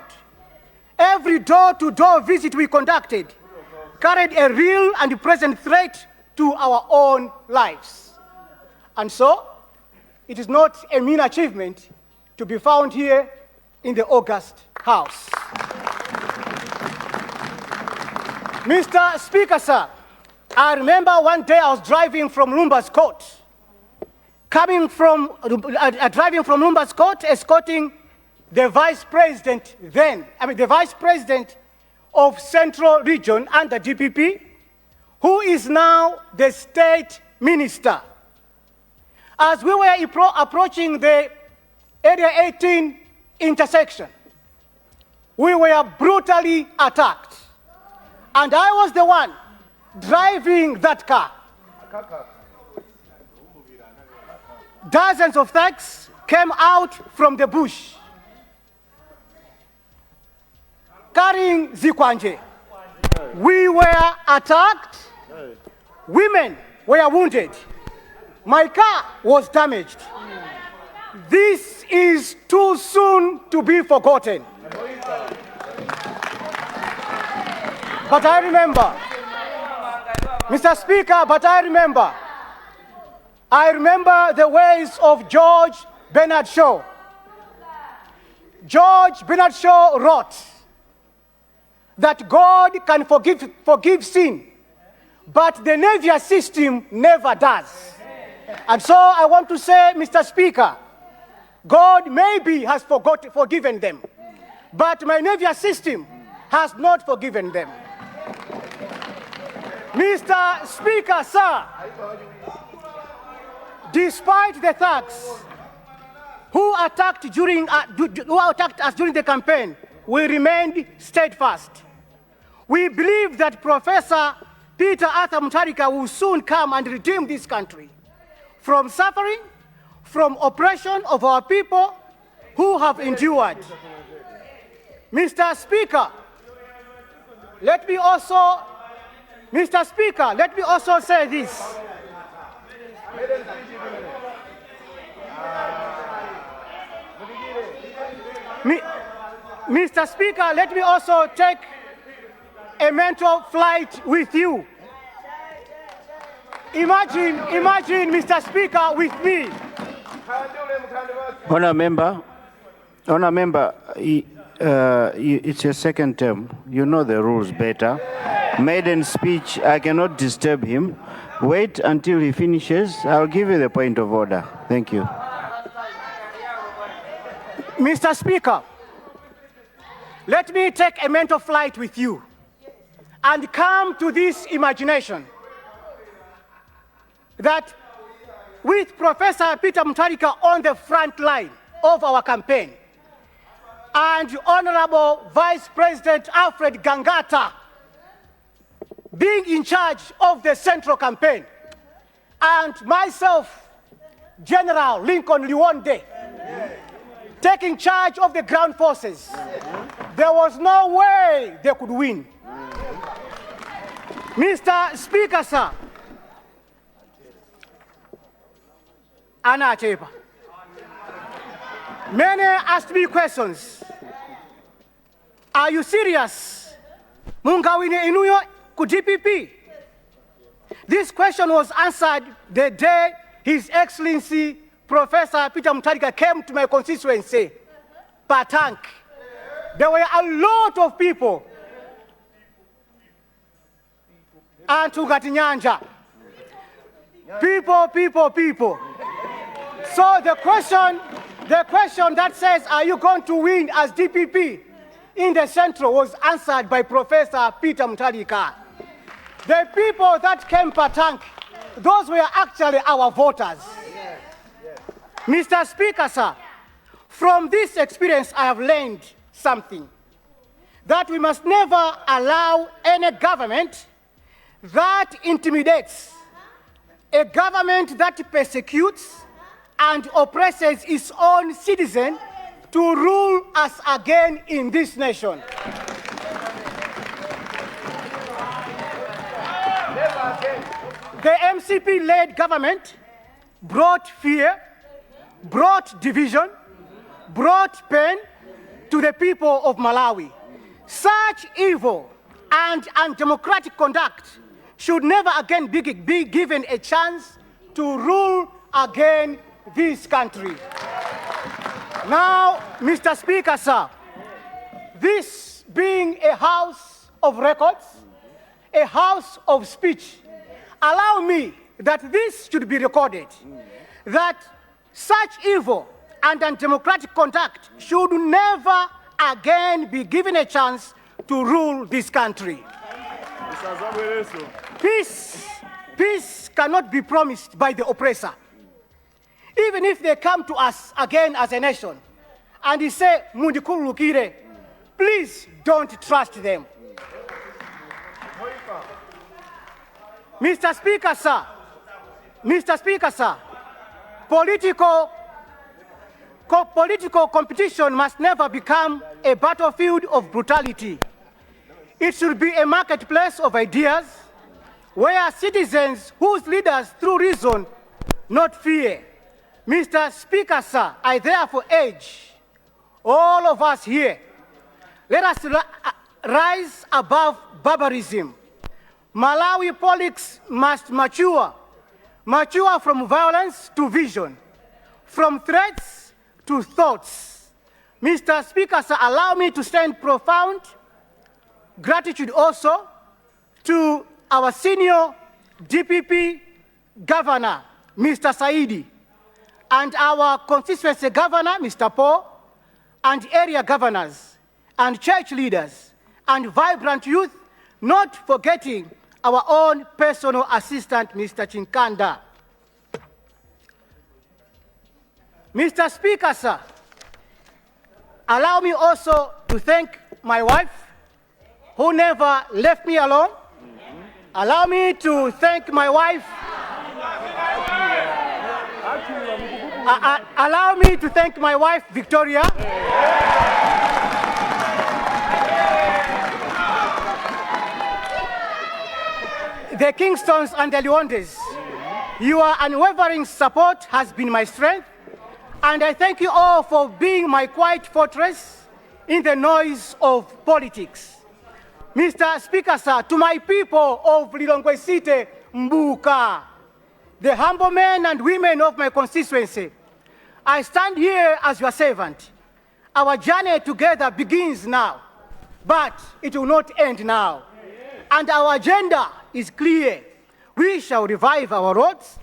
every door-to-door visit we conducted carried a real and present threat to our own lives. And so, it is not a mean achievement to be found here in the August House. Mr. Speaker, sir, I remember one day I was driving from Lumba's court, driving from Lumba's court, escorting the vice president the vice president of Central Region under DPP, who is now the state minister. As we were approaching the Area 18 intersection, we were brutally attacked. And I was the one driving that car. Dozens of thugs came out from the bush carrying Zikwanje. We were attacked. Women were wounded. My car was damaged. This is too soon to be forgotten. But I remember, Mr. Speaker, I remember the ways of George Bernard Shaw. George Bernard Shaw wrote that God can forgive sin, but the nervous system never does. And so I want to say, Mr. Speaker, God maybe has forgiven them, but my nervous system has not forgiven them. Mr. Speaker, sir, despite the thugs who attacked us during the campaign, we remained steadfast. We believe that Professor Peter Arthur Mutharika will soon come and redeem this country from suffering, from oppression of our people who have endured. Mr. Speaker, let me also say this. Mr. Speaker, let me also take a mental flight with you. Imagine, Mr. Speaker, with me. Honour member, it's your second term. You know the rules better. Maiden speech, I cannot disturb him. Wait until he finishes. I'll give you the point of order. Thank you. Mr. Speaker, let me take a mental flight with you and come to this imagination that with Professor Peter Mutharika on the front line of our campaign and Honorable Vice President Alfred Gangata being in charge of the central campaign, and myself, General Lincoln Liwonde, taking charge of the ground forces, there was no way they could win. Mr. Speaker, sir, Anna Achepa, many asked me questions. Are you serious? Mungawine inuyo ku DPP? This question was answered the day His Excellency Professor Peter Mutharika came to my constituency, Patank, there were a lot of people. And to Gatinyanja. People. So the question that says, are you going to win as DPP in the Central was answered by Professor Peter Mutharika. The people that came Patank, those were actually our voters. Mr. Speaker, sir, from this experience I have learned something, that we must never allow any government that intimidates, a government that persecutes and oppresses its own citizens to rule us again in this nation. The MCP-led government brought fear, brought division, brought pain to the people of Malawi. Such evil and undemocratic conduct should never again be given a chance to rule again this country. Now, Mr. Speaker, sir, this being a house of records, a house of speech, allow me that this should be recorded, that such evil and undemocratic conduct should never again be given a chance to rule this country. Peace cannot be promised by the oppressor. Even if they come to us again as a nation and they say, Mundikulukire, please don't trust them. Mr. Speaker, sir, political competition must never become a battlefield of brutality. It should be a marketplace of ideas where citizens whose leaders through reason, not fear. Mr. Speaker, sir, I therefore urge all of us here, let us rise above barbarism. Malawi politics must mature from violence to vision, from threats to thoughts. Mr. Speaker, sir, allow me to send profound gratitude also to our senior DPP governor, Mr. Saidi, and our constituency governor, Mr. Paul, and area governors, and church leaders, and vibrant youth, not forgetting our own personal assistant, Mr. Chinkanda. Mr. Speaker, sir, allow me also to thank my wife, who never left me alone. Allow me to thank my wife. Allow me to thank my wife, Victoria. The Kingstons and the Liwondes, your unwavering support has been my strength, and I thank you all for being my quiet fortress in the noise of politics. Mr. Speaker, sir, to my people of Lilongwe City, Mbuka, the humble men and women of my constituency, I stand here as your servant. Our journey together begins now, but it will not end now. And our agenda is clear. We shall revive our roads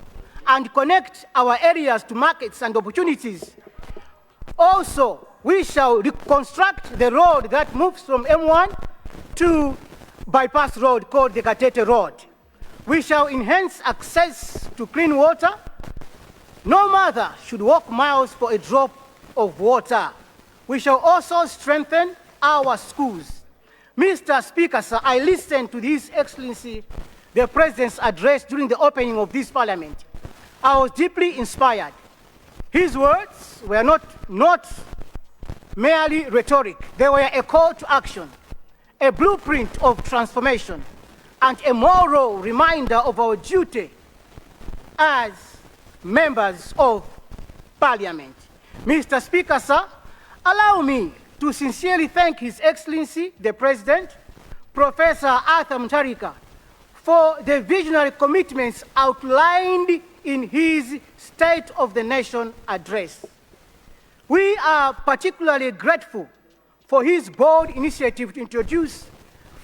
and connect our areas to markets and opportunities. Also, we shall reconstruct the road that moves from M1 to bypass road called the Gatete Road. We shall enhance access to clean water. No mother should walk miles for a drop of water. We shall also strengthen our schools. Mr. Speaker, sir, I listened to His Excellency, the President's address during the opening of this Parliament. I was deeply inspired. His words were not merely rhetoric. They were a call to action, a blueprint of transformation, and a moral reminder of our duty as members of Parliament. Mr. Speaker, sir, allow me to sincerely thank His Excellency, the President, Professor Arthur Mutharika, for the visionary commitments outlined in his State of the Nation address. We are particularly grateful for his bold initiative to introduce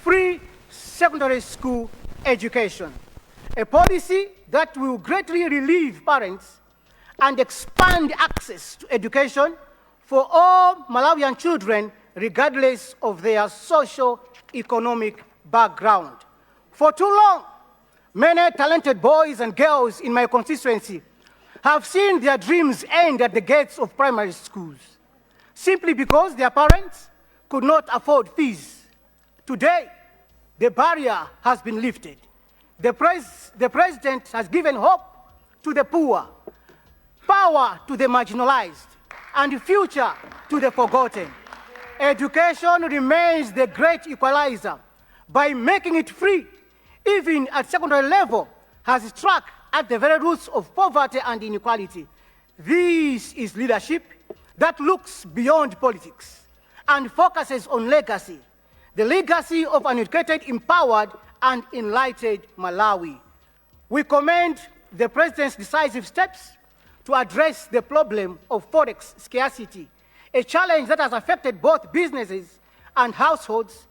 free secondary school education, a policy that will greatly relieve parents and expand access to education for all Malawian children, regardless of their socio-economic background. For too long, many talented boys and girls in my constituency have seen their dreams end at the gates of primary schools, simply because their parents could not afford fees. Today, the barrier has been lifted. The president has given hope to the poor, power to the marginalized, and future to the forgotten. Education remains the great equalizer. By making it free, even at secondary level, has struck at the very roots of poverty and inequality. This is leadership that looks beyond politics and focuses on legacy, the legacy of an educated, empowered, and enlightened Malawi. We commend the president's decisive steps to address the problem of forex scarcity, a challenge that has affected both businesses and households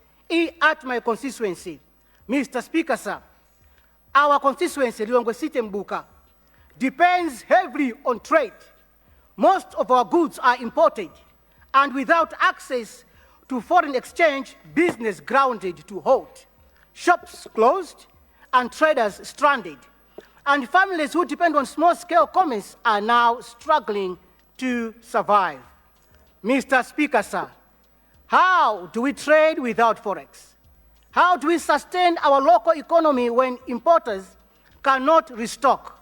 at my constituency. Mr. Speaker, sir, our constituency, Lilongwe City Mbuka, depends heavily on trade. Most of our goods are imported, and without access to foreign exchange, business grounded to halt, shops closed, and traders stranded. And families who depend on small-scale commerce are now struggling to survive. Mr. Speaker, sir, how do we trade without forex? How do we sustain our local economy when importers cannot restock?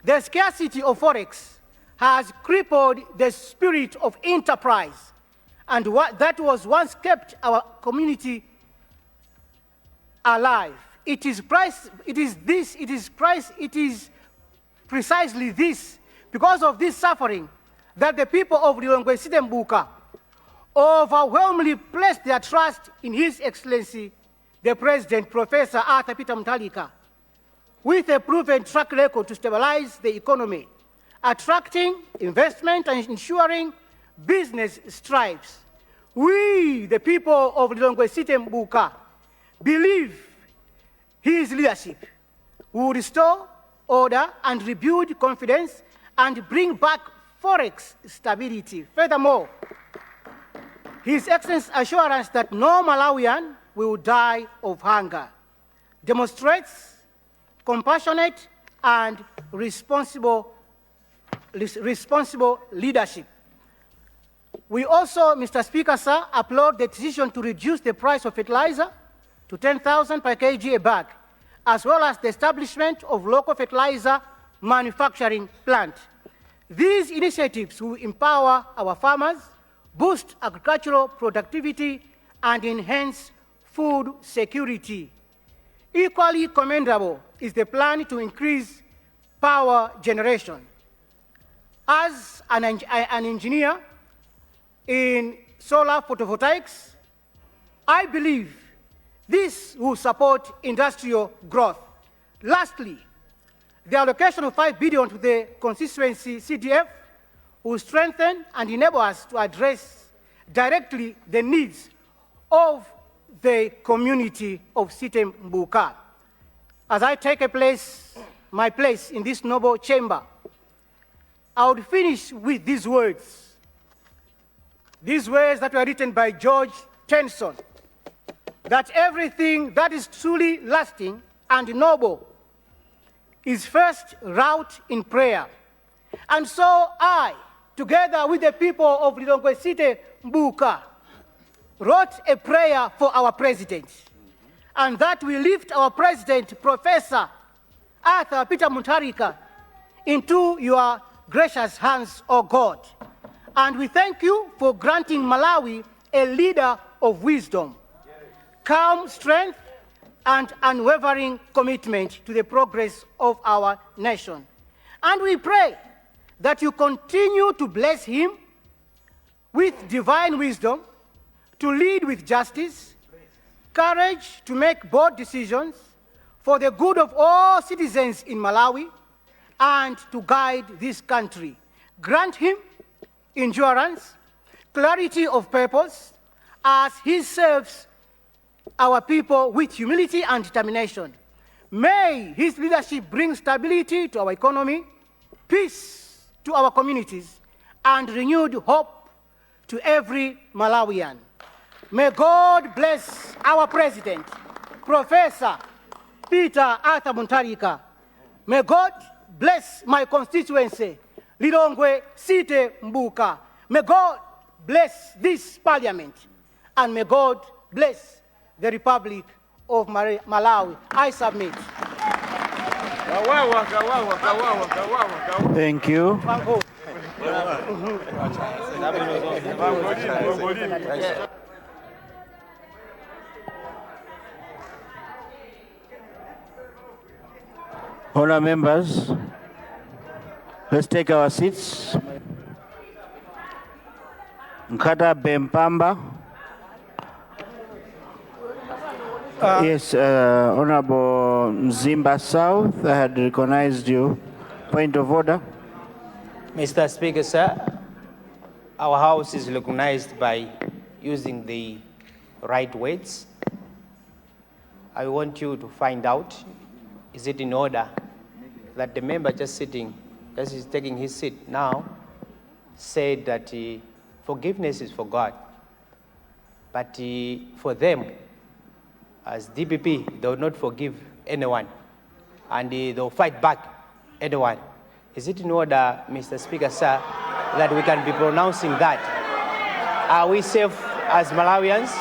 The scarcity of forex has crippled the spirit of enterprise, and that was once kept our community alive. It is precisely this, because of this suffering, that the people of Lilongwe City Mbuka overwhelmingly placed their trust in His Excellency, the President, Professor Arthur Peter Mutharika, with a proven track record to stabilize the economy, attracting investment and ensuring business strives. We, the people of Lilongwe City Mbuka, believe his leadership will restore order and rebuild confidence and bring back forex stability. Furthermore, His Excellency's assurance that no Malawian will die of hunger demonstrates compassionate and responsible leadership. We also, Mr. Speaker, sir, applaud the decision to reduce the price of fertilizer to 10,000 per kg a bag, as well as the establishment of local fertilizer manufacturing plant. These initiatives will empower our farmers, boost agricultural productivity, and enhance food security. Equally commendable is the plan to increase power generation. As an engineer in solar photovoltaics, I believe this will support industrial growth. Lastly, the allocation of 5 billion to the constituency CDF will strengthen and enable us to address directly the needs of the community of City Mbuka. As I take my place in this noble chamber, I would finish with these words that were written by George Tennyson, that everything that is truly lasting and noble is first wrought in prayer. And so I, together with the people of Lilongwe City Mbuka, wrote a prayer for our president, and that we lift our president, Professor Arthur Peter Mutharika, into your gracious hands, O God. And we thank you for granting Malawi a leader of wisdom, calm strength, and unwavering commitment to the progress of our nation. And we pray that you continue to bless him with divine wisdom, to lead with justice, courage to make bold decisions for the good of all citizens in Malawi, and to guide this country. Grant him endurance, clarity of purpose, as he serves our people with humility and determination. May his leadership bring stability to our economy, peace to our communities, and renewed hope to every Malawian. May God bless our President, Professor Peter Arthur Muntarika. May God bless my constituency, Lilongwe Site Mbuka. May God bless this parliament, and may God bless the Republic of Malawi. I submit. Thank you. Honourable members, let's take our seats. Nkata Bempamba. Yes, Honourable Mzimba South, I had recognized you. Point of order. Mr. Speaker, sir, our House is recognized by using the right words. I want you to find out, is it in order that the member just sitting, as he's taking his seat now, said that forgiveness is for God, but for them, as DPP, they will not forgive anyone, and they'll fight back anyone. Is it in order, Mr. Speaker, sir, that we can be pronouncing that? Are we safe as Malawians?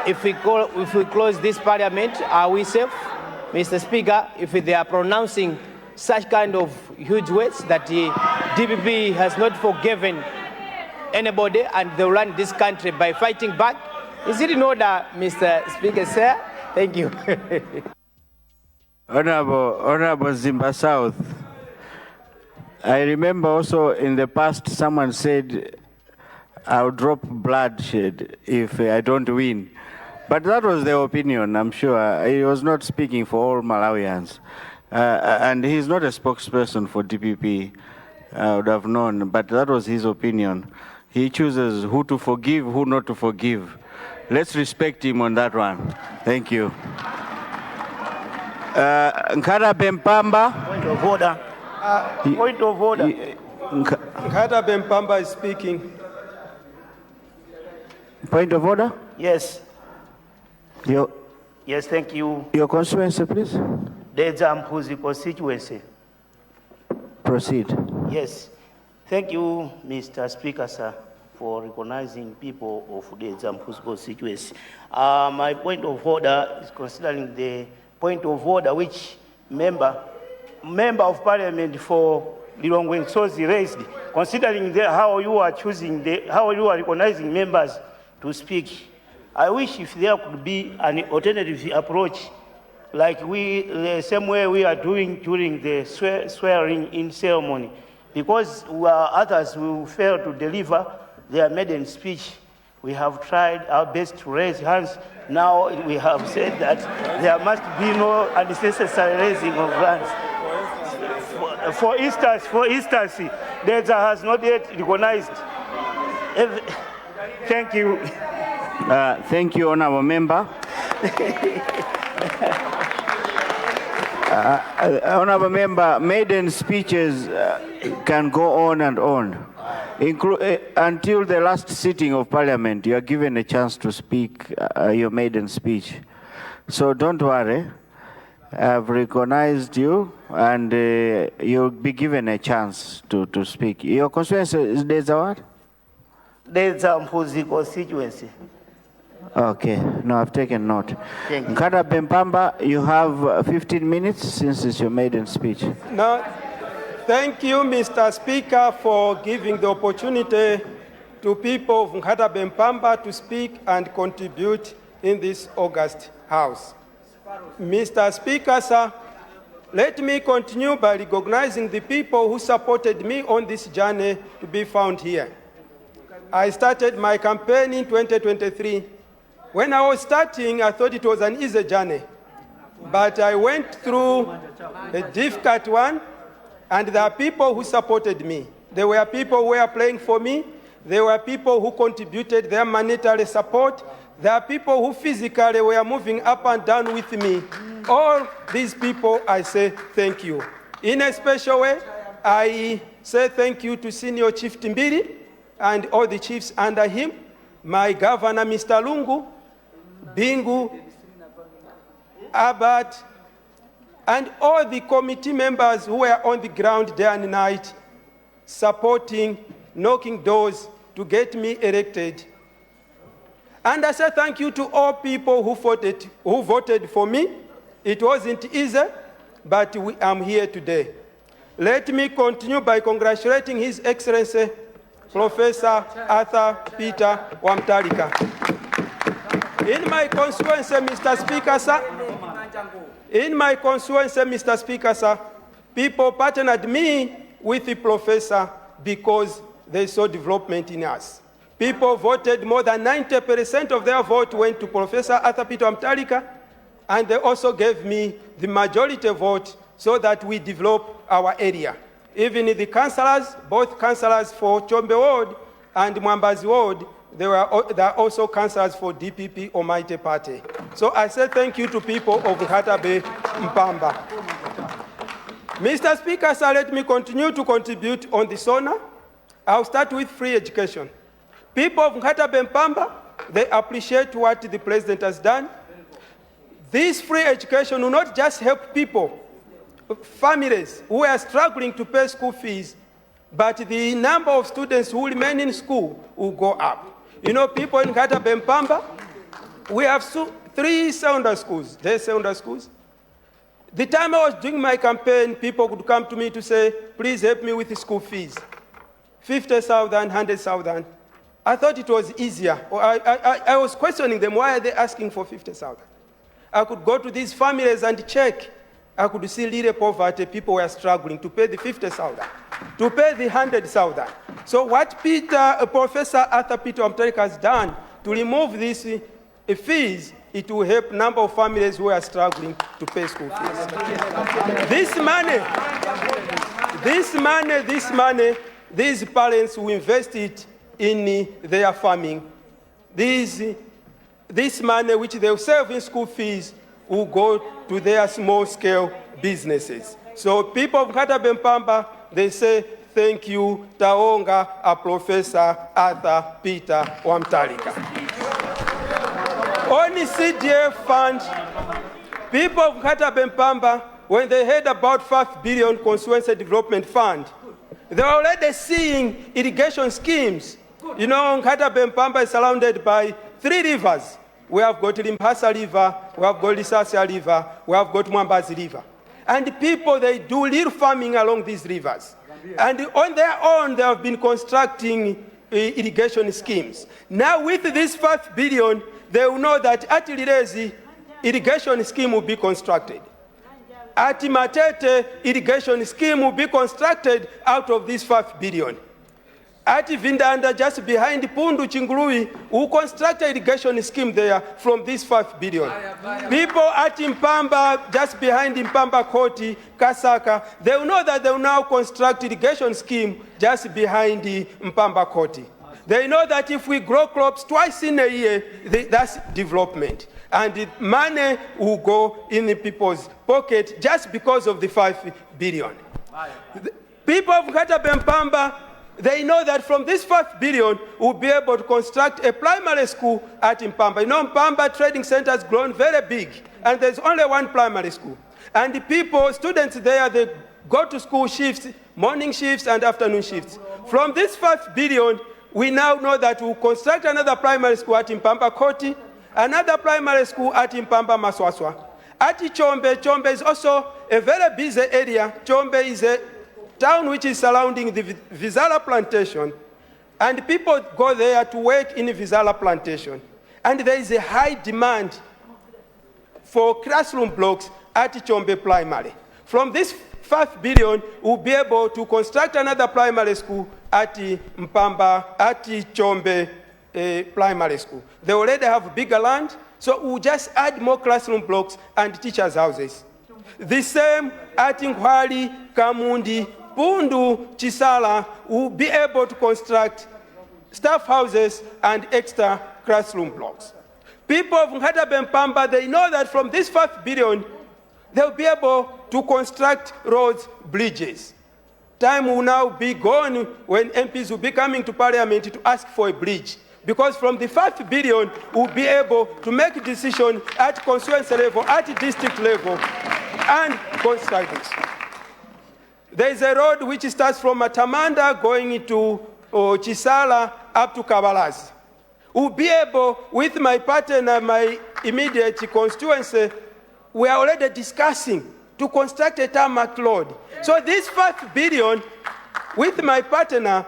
If we close this parliament, are we safe? Mr. Speaker, if they are pronouncing such kind of huge words that the DPP has not forgiven anybody and they will run this country by fighting back, is it in order, Mr. Speaker, sir? Thank you. Honourable Zimba South, I remember also in the past someone said, I'll drop bloodshed if I don't win. But that was their opinion, I'm sure. He was not speaking for all Malawians. And he's not a spokesperson for DPP, I would have known, but that was his opinion. He chooses who to forgive, who not to forgive. Let's respect him on that one. Thank you. Nkata Bempamba. Point of order. Point of order. Nkata Bempamba is speaking. Point of order? Yes. Yes, thank you. Your constituency, please. There's Mpuzi constituency. Proceed. Yes. Thank you, Mr. Speaker, sir, for recognizing people of the Mpuzi constituency. My point of order is considering the point of order which member of parliament for Lilongwe Nsozi raised, considering how you are how you are recognizing members to speak. I wish if there could be an alternative approach, like the same way we are doing during the swearing in ceremony, because others will fail to deliver their maiden speech. We have tried our best to raise hands. Now we have said that there must be no unnecessary raising of hands. For instance, data has not yet recognized. Thank you. Thank you, Honourable Member. Honourable Member, maiden speeches can go on and on. Until the last sitting of Parliament, you are given a chance to speak your maiden speech. So don't worry. I've recognized you, and you'll be given a chance to speak. Your constituency is what? There's Mpuzi constituency. Okay, no, I've taken note. Thank you. Nkata Bempamba, you have 15 minutes since it's your maiden speech. Now, thank you, Mr. Speaker, for giving the opportunity to people of Nkata Bempamba to speak and contribute in this August House. Mr. Speaker, sir, let me continue by recognizing the people who supported me on this journey to be found here. I started my campaign in 2023. When I was starting, I thought it was an easy journey, but I went through a difficult one, And there are people who supported me. There were people who were playing for me. There were people who contributed their monetary support. There are people who physically were moving up and down with me. All these people, I say thank you. In a special way, I say thank you to Senior Chief Timbiri and all the chiefs under him, my governor, Mr. Lungu, Bingu, Abbott, and all the committee members who were on the ground day and night, supporting, knocking doors to get me elected. And I say thank you to all people who voted for me. It wasn't easy, but I'm here today. Let me continue by congratulating His Excellency, Professor Arthur Peter Wamtalika. In my constituency, Mr. Speaker, sir, people partnered me with the professor because they saw development in us. People voted, more than 90% of their vote went to Professor Arthur Peter Wamtalika, and they also gave me the majority vote so that we develop our area. Even the councillors, both councillors for Chombe Ward and Mwambazi Ward, they are also councillors for DPP Almighty Party. So I say thank you to people of Nhata Bay Mpamba. Mr. Speaker, sir, let me continue to contribute on the SONA. I'll start with free education. People of Nhata Bay Mpamba, they appreciate what the president has done. This free education will not just help people, families who are struggling to pay school fees, but the number of students who remain in school will go up. You know, people in Nhata Bay Mpamba, we have 3 secondary schools, secondary schools. The time I was doing my campaign, people could come to me to say, please help me with the school fees. 50,000, 100,000. I thought it was easier. I was questioning them, why are they asking for 50,000? I could go to these families and check. I could see little poverty, people were struggling to pay the 50,000, to pay the 100,000. So what Professor Arthur Peter Wamtalika has done to remove these fees, it will help a number of families who are struggling to pay school fees. This money, these parents will invest it in their farming. This money which they will save in school fees will go to their small-scale businesses. So people of Nhata Bay Mpamba, they say, thank you, Taonga, Professor Arthur Peter Wamtalika. On the CDF fund, people of Nhata Bay Mpamba, when they heard about 5 billion constituency development fund, they were already seeing irrigation schemes. You know, Nhata Bay Mpamba is surrounded by 3 rivers. We have got Limpasa River, we have got Lisasia River, we have got Mwambazi River. And people, they do little farming along these rivers. And on their own, they have been constructing irrigation schemes. Now with this 5 billion, they will know that at Lirezi, irrigation scheme will be constructed. At Matete, irrigation scheme will be constructed out of this 5 billion. At Vindanda, just behind Pundu Chingurui, who constructed irrigation scheme there from this 5 billion. People at Mpamba, just behind Mpamba Koti, Kasaka, they will know that they will now construct irrigation scheme just behind the Mpamba Koti. They know that if we grow crops twice in a year, that's development. And the money will go in the people's pocket just because of the 5 billion. The people of Nhata Bay Mpamba, they know that from this 5 billion, we'll be able to construct a primary school at Mpamba. You know, Mpamba Trading Center has grown very big, and there's only 1 primary school. And the people, students there, they go to school shifts, morning shifts and afternoon shifts. From this 5 billion, we now know that we'll construct another primary school at Mpamba Koti, another primary school at Mpamba Maswaswa. At Chombe, Chombe is also a very busy area. Chombe is a town which is surrounding the Vizala plantation, and people go there to work in the Vizala plantation. And there is a high demand for classroom blocks at Chombe Primary. From this 5 billion, we'll be able to construct another primary school at Mpamba, at Chombe Primary School. They already have bigger land, so we'll just add more classroom blocks and teachers' houses. The same at Nkwali, Kamundi, Pundu, Chisala will be able to construct staff houses and extra classroom blocks. People of Nkatabe-Mpamba, they know that from this 5 billion, they'll be able to construct roads, bridges. Time will now be gone when MPs will be coming to Parliament to ask for a bridge. Because from the 5 billion, we'll be able to make a decision at constituency level, at district level, and construct this. There is a road which starts from Matamanda going into Chisala up to Kabalas. We'll be able, with my partner, my immediate constituency, we are already discussing to construct a tarmac road. So this 5 billion, with my partner,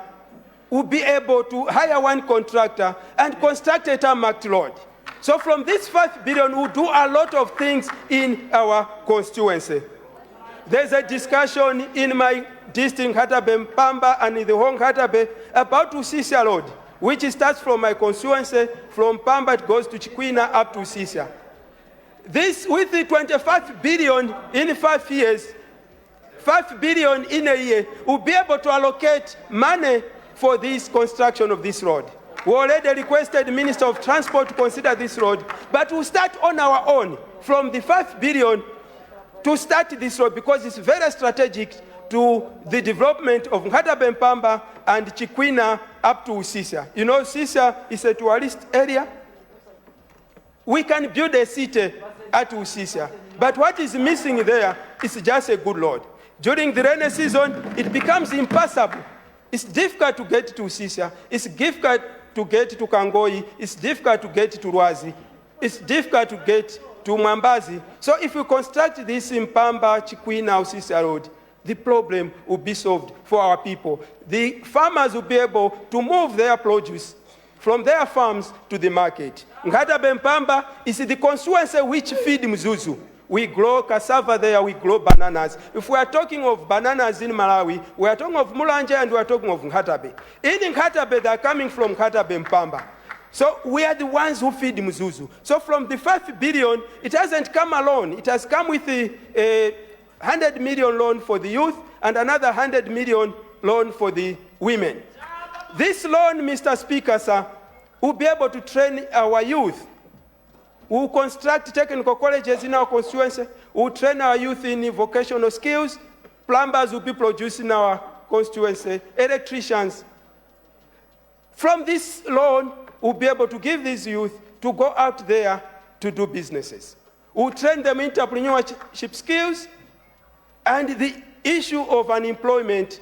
will be able to hire one contractor and construct a tarmac road. So from this 5 billion, we'll do a lot of things in our constituency. There's a discussion in my district, Nkatabe-Mpamba, and in the whole Nkatabe about Usisia Road, which starts from my constituency, from Pamba, it goes to Chikwina up to Usisia. This, with the 25 billion in 5 years, 5 billion in a year, we'll be able to allocate money for this construction of this road. We already requested the Minister of Transport to consider this road, but we'll start on our own from the 5 billion to start this road because it's very strategic to the development of Nkatabe-Mpamba and Chikwina up to Usisia. You know, Usisia is a tourist area. We can build a city at Usisia, but what is missing there is just a good road. During the rainy season, it becomes impossible. It's difficult to get to Usisia. It's difficult to get to Kangoi. It's difficult to get to Rwazi. It's difficult to get to Mwambazi. So if we construct this in Mpamba, Chikwina, Usisia Road, the problem will be solved for our people. The farmers will be able to move their produce from their farms to the market. Nkatabe-Mpamba is the constituency which feed Mzuzu. We grow cassava there, we grow bananas. If we are talking of bananas in Malawi, we are talking of Mulanje and we are talking of Nkatabe. In Nkatabe, they are coming from Nkatabe-Mpamba. So we are the ones who feed Mzuzu. So from the 5 billion, it hasn't come alone. It has come with a 100 million loan for the youth and another 100 million loan for the women. This loan, Mr. Speaker, sir, will be able to train our youth. We will construct technical colleges in our constituency. We will train our youth in vocational skills. Plumbers will be produced in our constituency. Electricians. From this loan, we'll be able to give these youth to go out there to do businesses. We'll train them in entrepreneurship skills. And the issue of unemployment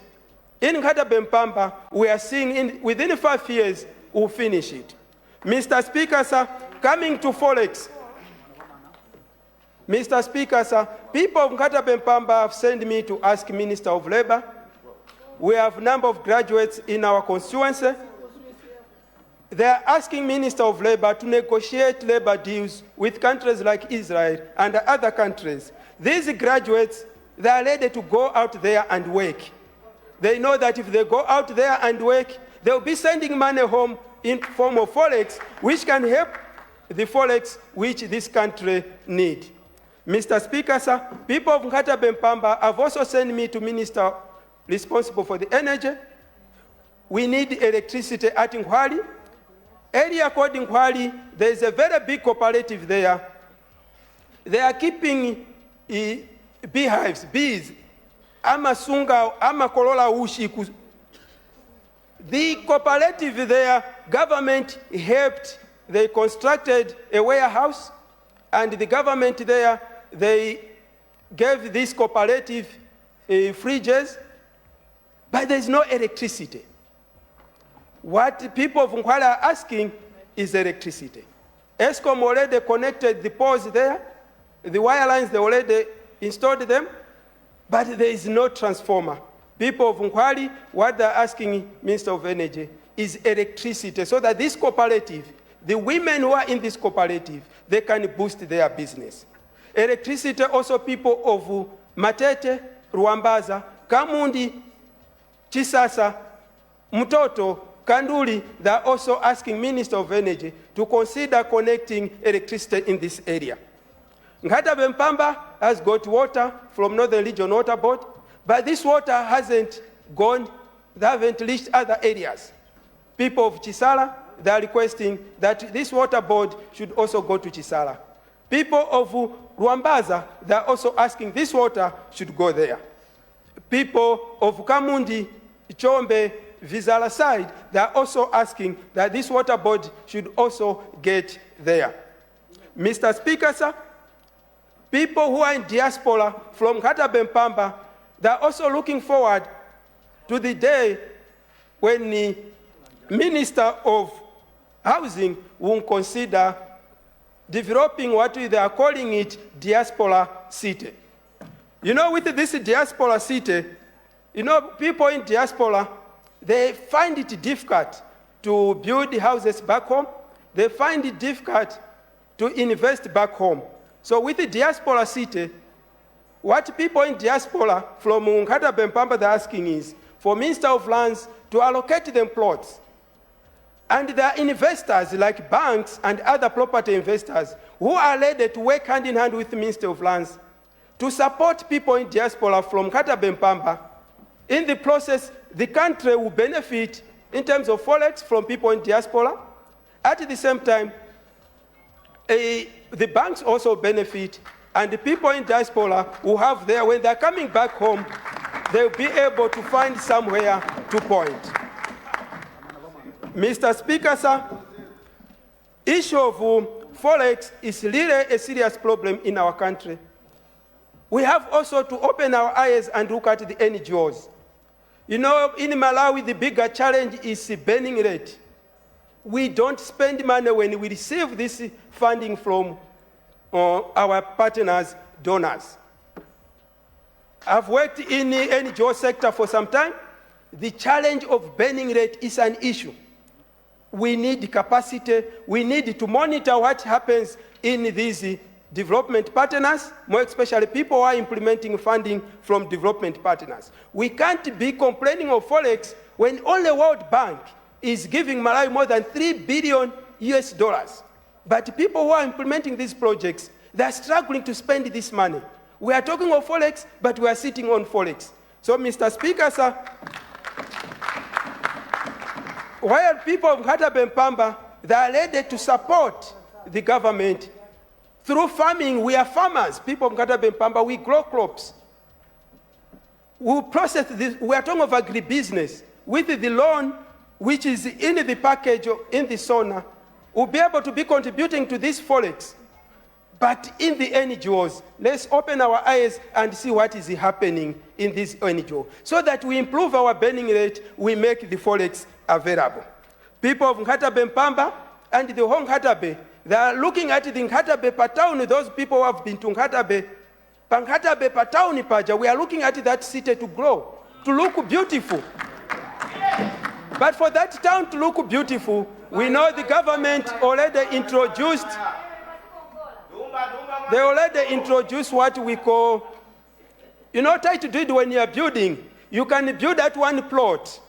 in Nkatabe-Mpamba, we are seeing within 5 years, we'll finish it. Mr. Speaker, sir, coming to Forex. Mr. Speaker, sir, people of Nkatabe-Mpamba have sent me to ask Minister of Labor. We have a number of graduates in our constituency. They are asking Minister of Labor to negotiate labor deals with countries like Israel and other countries. These graduates, they are ready to go out there and work. They know that if they go out there and work, they'll be sending money home in form of Forex, which can help the Forex which this country need. Mr. Speaker, sir, people of Nkatabe-Mpamba have also sent me to Minister responsible for the energy. We need electricity at Nkwali. Area called Nkwali, there is a very big cooperative there. They are keeping beehives, bees, amasunga, amakolola ushi. The cooperative there, government helped, they constructed a warehouse, and the government there, they gave this cooperative fridges, but there's no electricity. What people of Nkwali are asking is electricity. ESCOM already connected the poles there, the wire lines, they already installed them, but there is no transformer. People of Nkwali, what they're asking Minister of Energy is electricity, so that this cooperative, the women who are in this cooperative, they can boost their business. Electricity, also people of Matete, Ruambaza, Kamundi, Chisasa, Mutoto, Kanduli, they're also asking Minister of Energy to consider connecting electricity in this area. Nkatabe-Mpamba has got water from Northern Region Water Board, but this water hasn't gone, they haven't reached other areas. People of Chisala, they are requesting that this water board should also go to Chisala. People of Rwambaza, they are also asking this water should go there. People of Kamundi, Chombe, Vizala side, they are also asking that this water board should also get there. Mr. Speaker, sir, people who are in diaspora from Nkatabe-Mpamba, they are also looking forward to the day when the Minister of Housing will consider developing what they are calling it diaspora city. You know, with this diaspora city, you know, people in diaspora, they find it difficult to build houses back home. They find it difficult to invest back home. So with the diaspora city, what people in diaspora from Nkatabe-Mpamba are asking is for Minister of Lands to allocate them plots. And there are investors like banks and other property investors who are ready to work hand in hand with the Minister of Lands to support people in diaspora from Nkatabe-Mpamba. In the process, the country will benefit in terms of forex from people in diaspora. At the same time, the banks also benefit, and the people in diaspora who have there, when they're coming back home, they'll be able to find somewhere to point. Mr. Speaker, sir, issue of forex is really a serious problem in our country. We have also to open our eyes and look at the NGOs. You know, in Malawi, the bigger challenge is the burning rate. We don't spend money when we receive this funding from our partners, donors. I've worked in the NGO sector for some time. The challenge of burning rate is an issue. We need capacity. We need to monitor what happens in these development partners, more especially people who are implementing funding from development partners. We can't be complaining of forex when only World Bank is giving Malawi more than $3 billion US. But people who are implementing these projects, they're struggling to spend this money. We are talking of forex, but we are sitting on forex. So, Mr. Speaker, sir, while people of Nkatabe-Mpamba, they are ready to support the government through farming. We are farmers. People of Nkatabe-Mpamba, we grow crops. We process this. We are talking of agribusiness. With the loan, which is in the package, in the SONA, we'll be able to be contributing to this forex. But in the NGOs, let's open our eyes and see what is happening in this NGO, so that we improve our burning rate, we make the forex available. People of Nkatabe-Mpamba and the whole Nkatabe, they are looking at the Nkatabe Patauni, those people who have been to Nkatabe, Nkatabe Patauni Paja, we are looking at that city to grow, to look beautiful. But for that town to look beautiful, we know the government already introduced, they already introduced what we call, you know, title deed when you are building. You can build at one plot.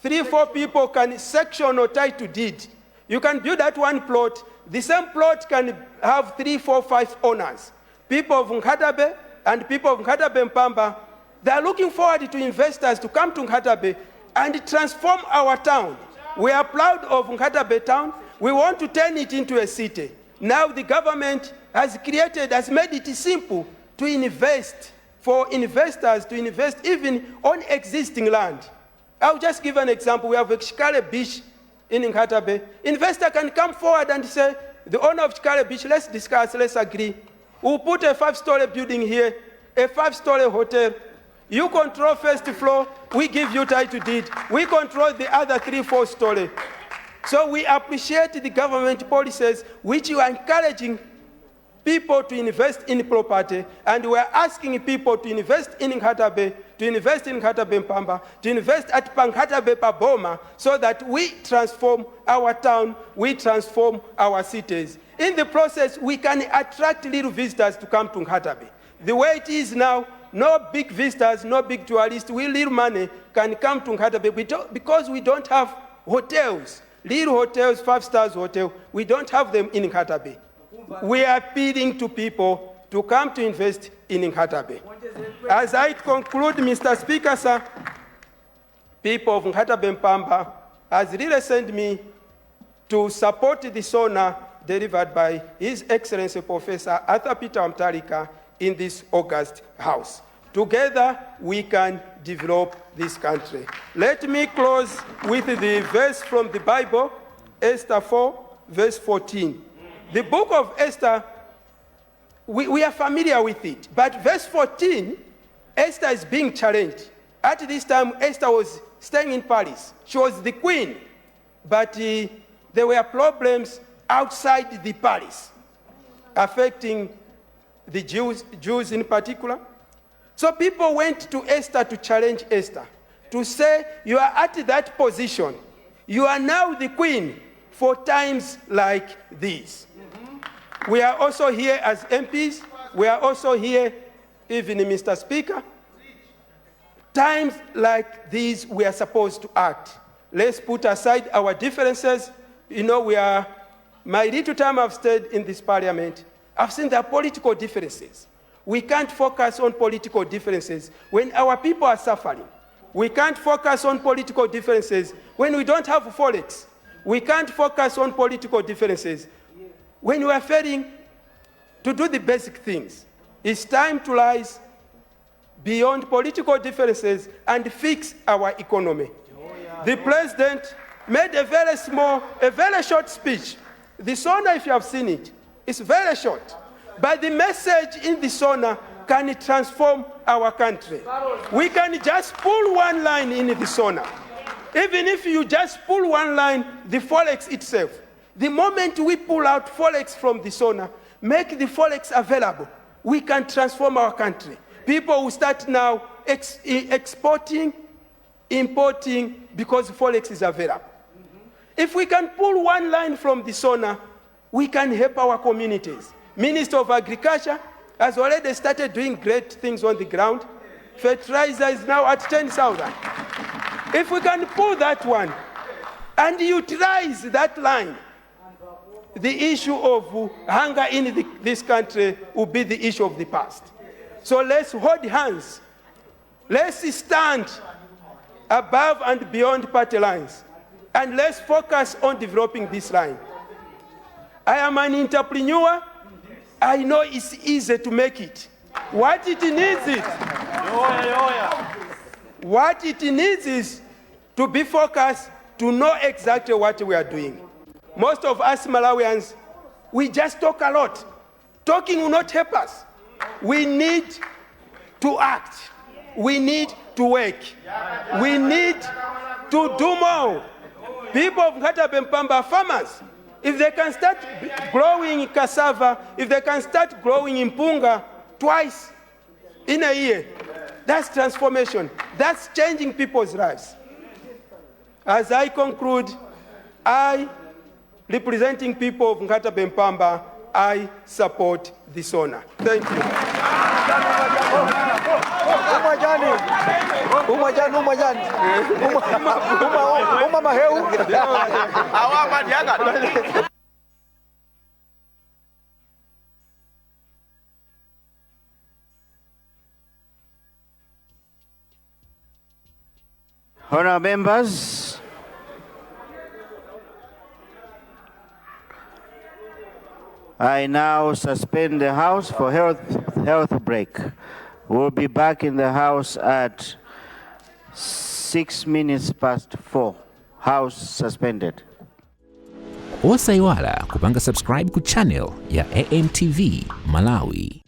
3-4 people can section or title deed. You can build at one plot. The same plot can have 3, 4, 5 owners. People of Nkatabe and people of Nkatabe-Mpamba, they are looking forward to investors to come to Nkatabe and transform our town. We are proud of Nkatabe town. We want to turn it into a city. Now the government has made it simple to invest, for investors to invest even on existing land. I'll just give an example. We have a Chikale Beach in Nkatabe. Investor can come forward and say, the owner of Chikale Beach, let's discuss, let's agree. We'll put a 5-story building here, a 5-story hotel. You control first floor, we give you title deed. We control the other 3, 4 story. So we appreciate the government policies which you are encouraging people to invest in property, and we are asking people to invest in Nkatabe, to invest in Nkatabe-Mpamba, to invest at Nkatabe Paboma, so that we transform our town, we transform our cities. In the process, we can attract little visitors to come to Nkatabe. The way it is now, no big visitors, no big tourists, we little money can come to Nkatabe because we don't have hotels. Little hotels, 5 stars hotel, we don't have them in Nkatabe. We are appealing to people to come to invest in Nhatabe. As I conclude, Mr. Speaker, sir, people of Nhatabe Mpamba has really sent me to support this honor delivered by His Excellency Professor Arthur Peter Mutharika in this August House. Together, we can develop this country. Let me close with the verse from the Bible, Esther 4, verse 14. The book of Esther, we are familiar with it, but verse 14, Esther is being challenged. At this time, Esther was staying in Paris. She was the queen, but there were problems outside the palace affecting the Jews in particular. So people went to Esther to challenge Esther, to say, you are at that position. You are now the queen for times like these. We are also here as MPs. We are also here, even Mr. Speaker. Times like these, we are supposed to act. Let's put aside our differences. You know, my little time I've stayed in this parliament, I've seen the political differences. We can't focus on political differences when our people are suffering. We can't focus on political differences when we don't have forex. We can't focus on political differences when we are failing to do the basic things. It's time to rise beyond political differences and fix our economy. The president made a very short speech. The honor, if you have seen it, is very short. But the message in the honor can transform our country. We can just pull one line in the honor. Even if you just pull one line, the forex itself, the moment we pull out forex from the honor, make the forex available, we can transform our country. People will start now exporting, importing, because forex is available. If we can pull one line from the honor, we can help our communities. Minister of Agriculture has already started doing great things on the ground. Fertilizer is now at 10,000. If we can pull that one and utilize that line, the issue of hunger in this country will be the issue of the past. So let's hold hands. Let's stand above and beyond party lines. And let's focus on developing this line. I am an entrepreneur. I know it's easy to make it. What it needs is to be focused, to know exactly what we are doing. Most of us Malawians, we just talk a lot. Talking will not help us. We need to act. We need to work. We need to do more. People of Nhatabe Mpamba are farmers. If they can start growing cassava, if they can start growing impunga twice in a year, that's transformation. That's changing people's lives. As I conclude, I, representing people of Nhatabe Mpamba, I support this honor. Thank you. Honourable members, I now suspend the House for health break. We'll be back in the House at 4:06. House suspended. Osaiwala kupanga subscribe ku channel ya AMTV Malawi.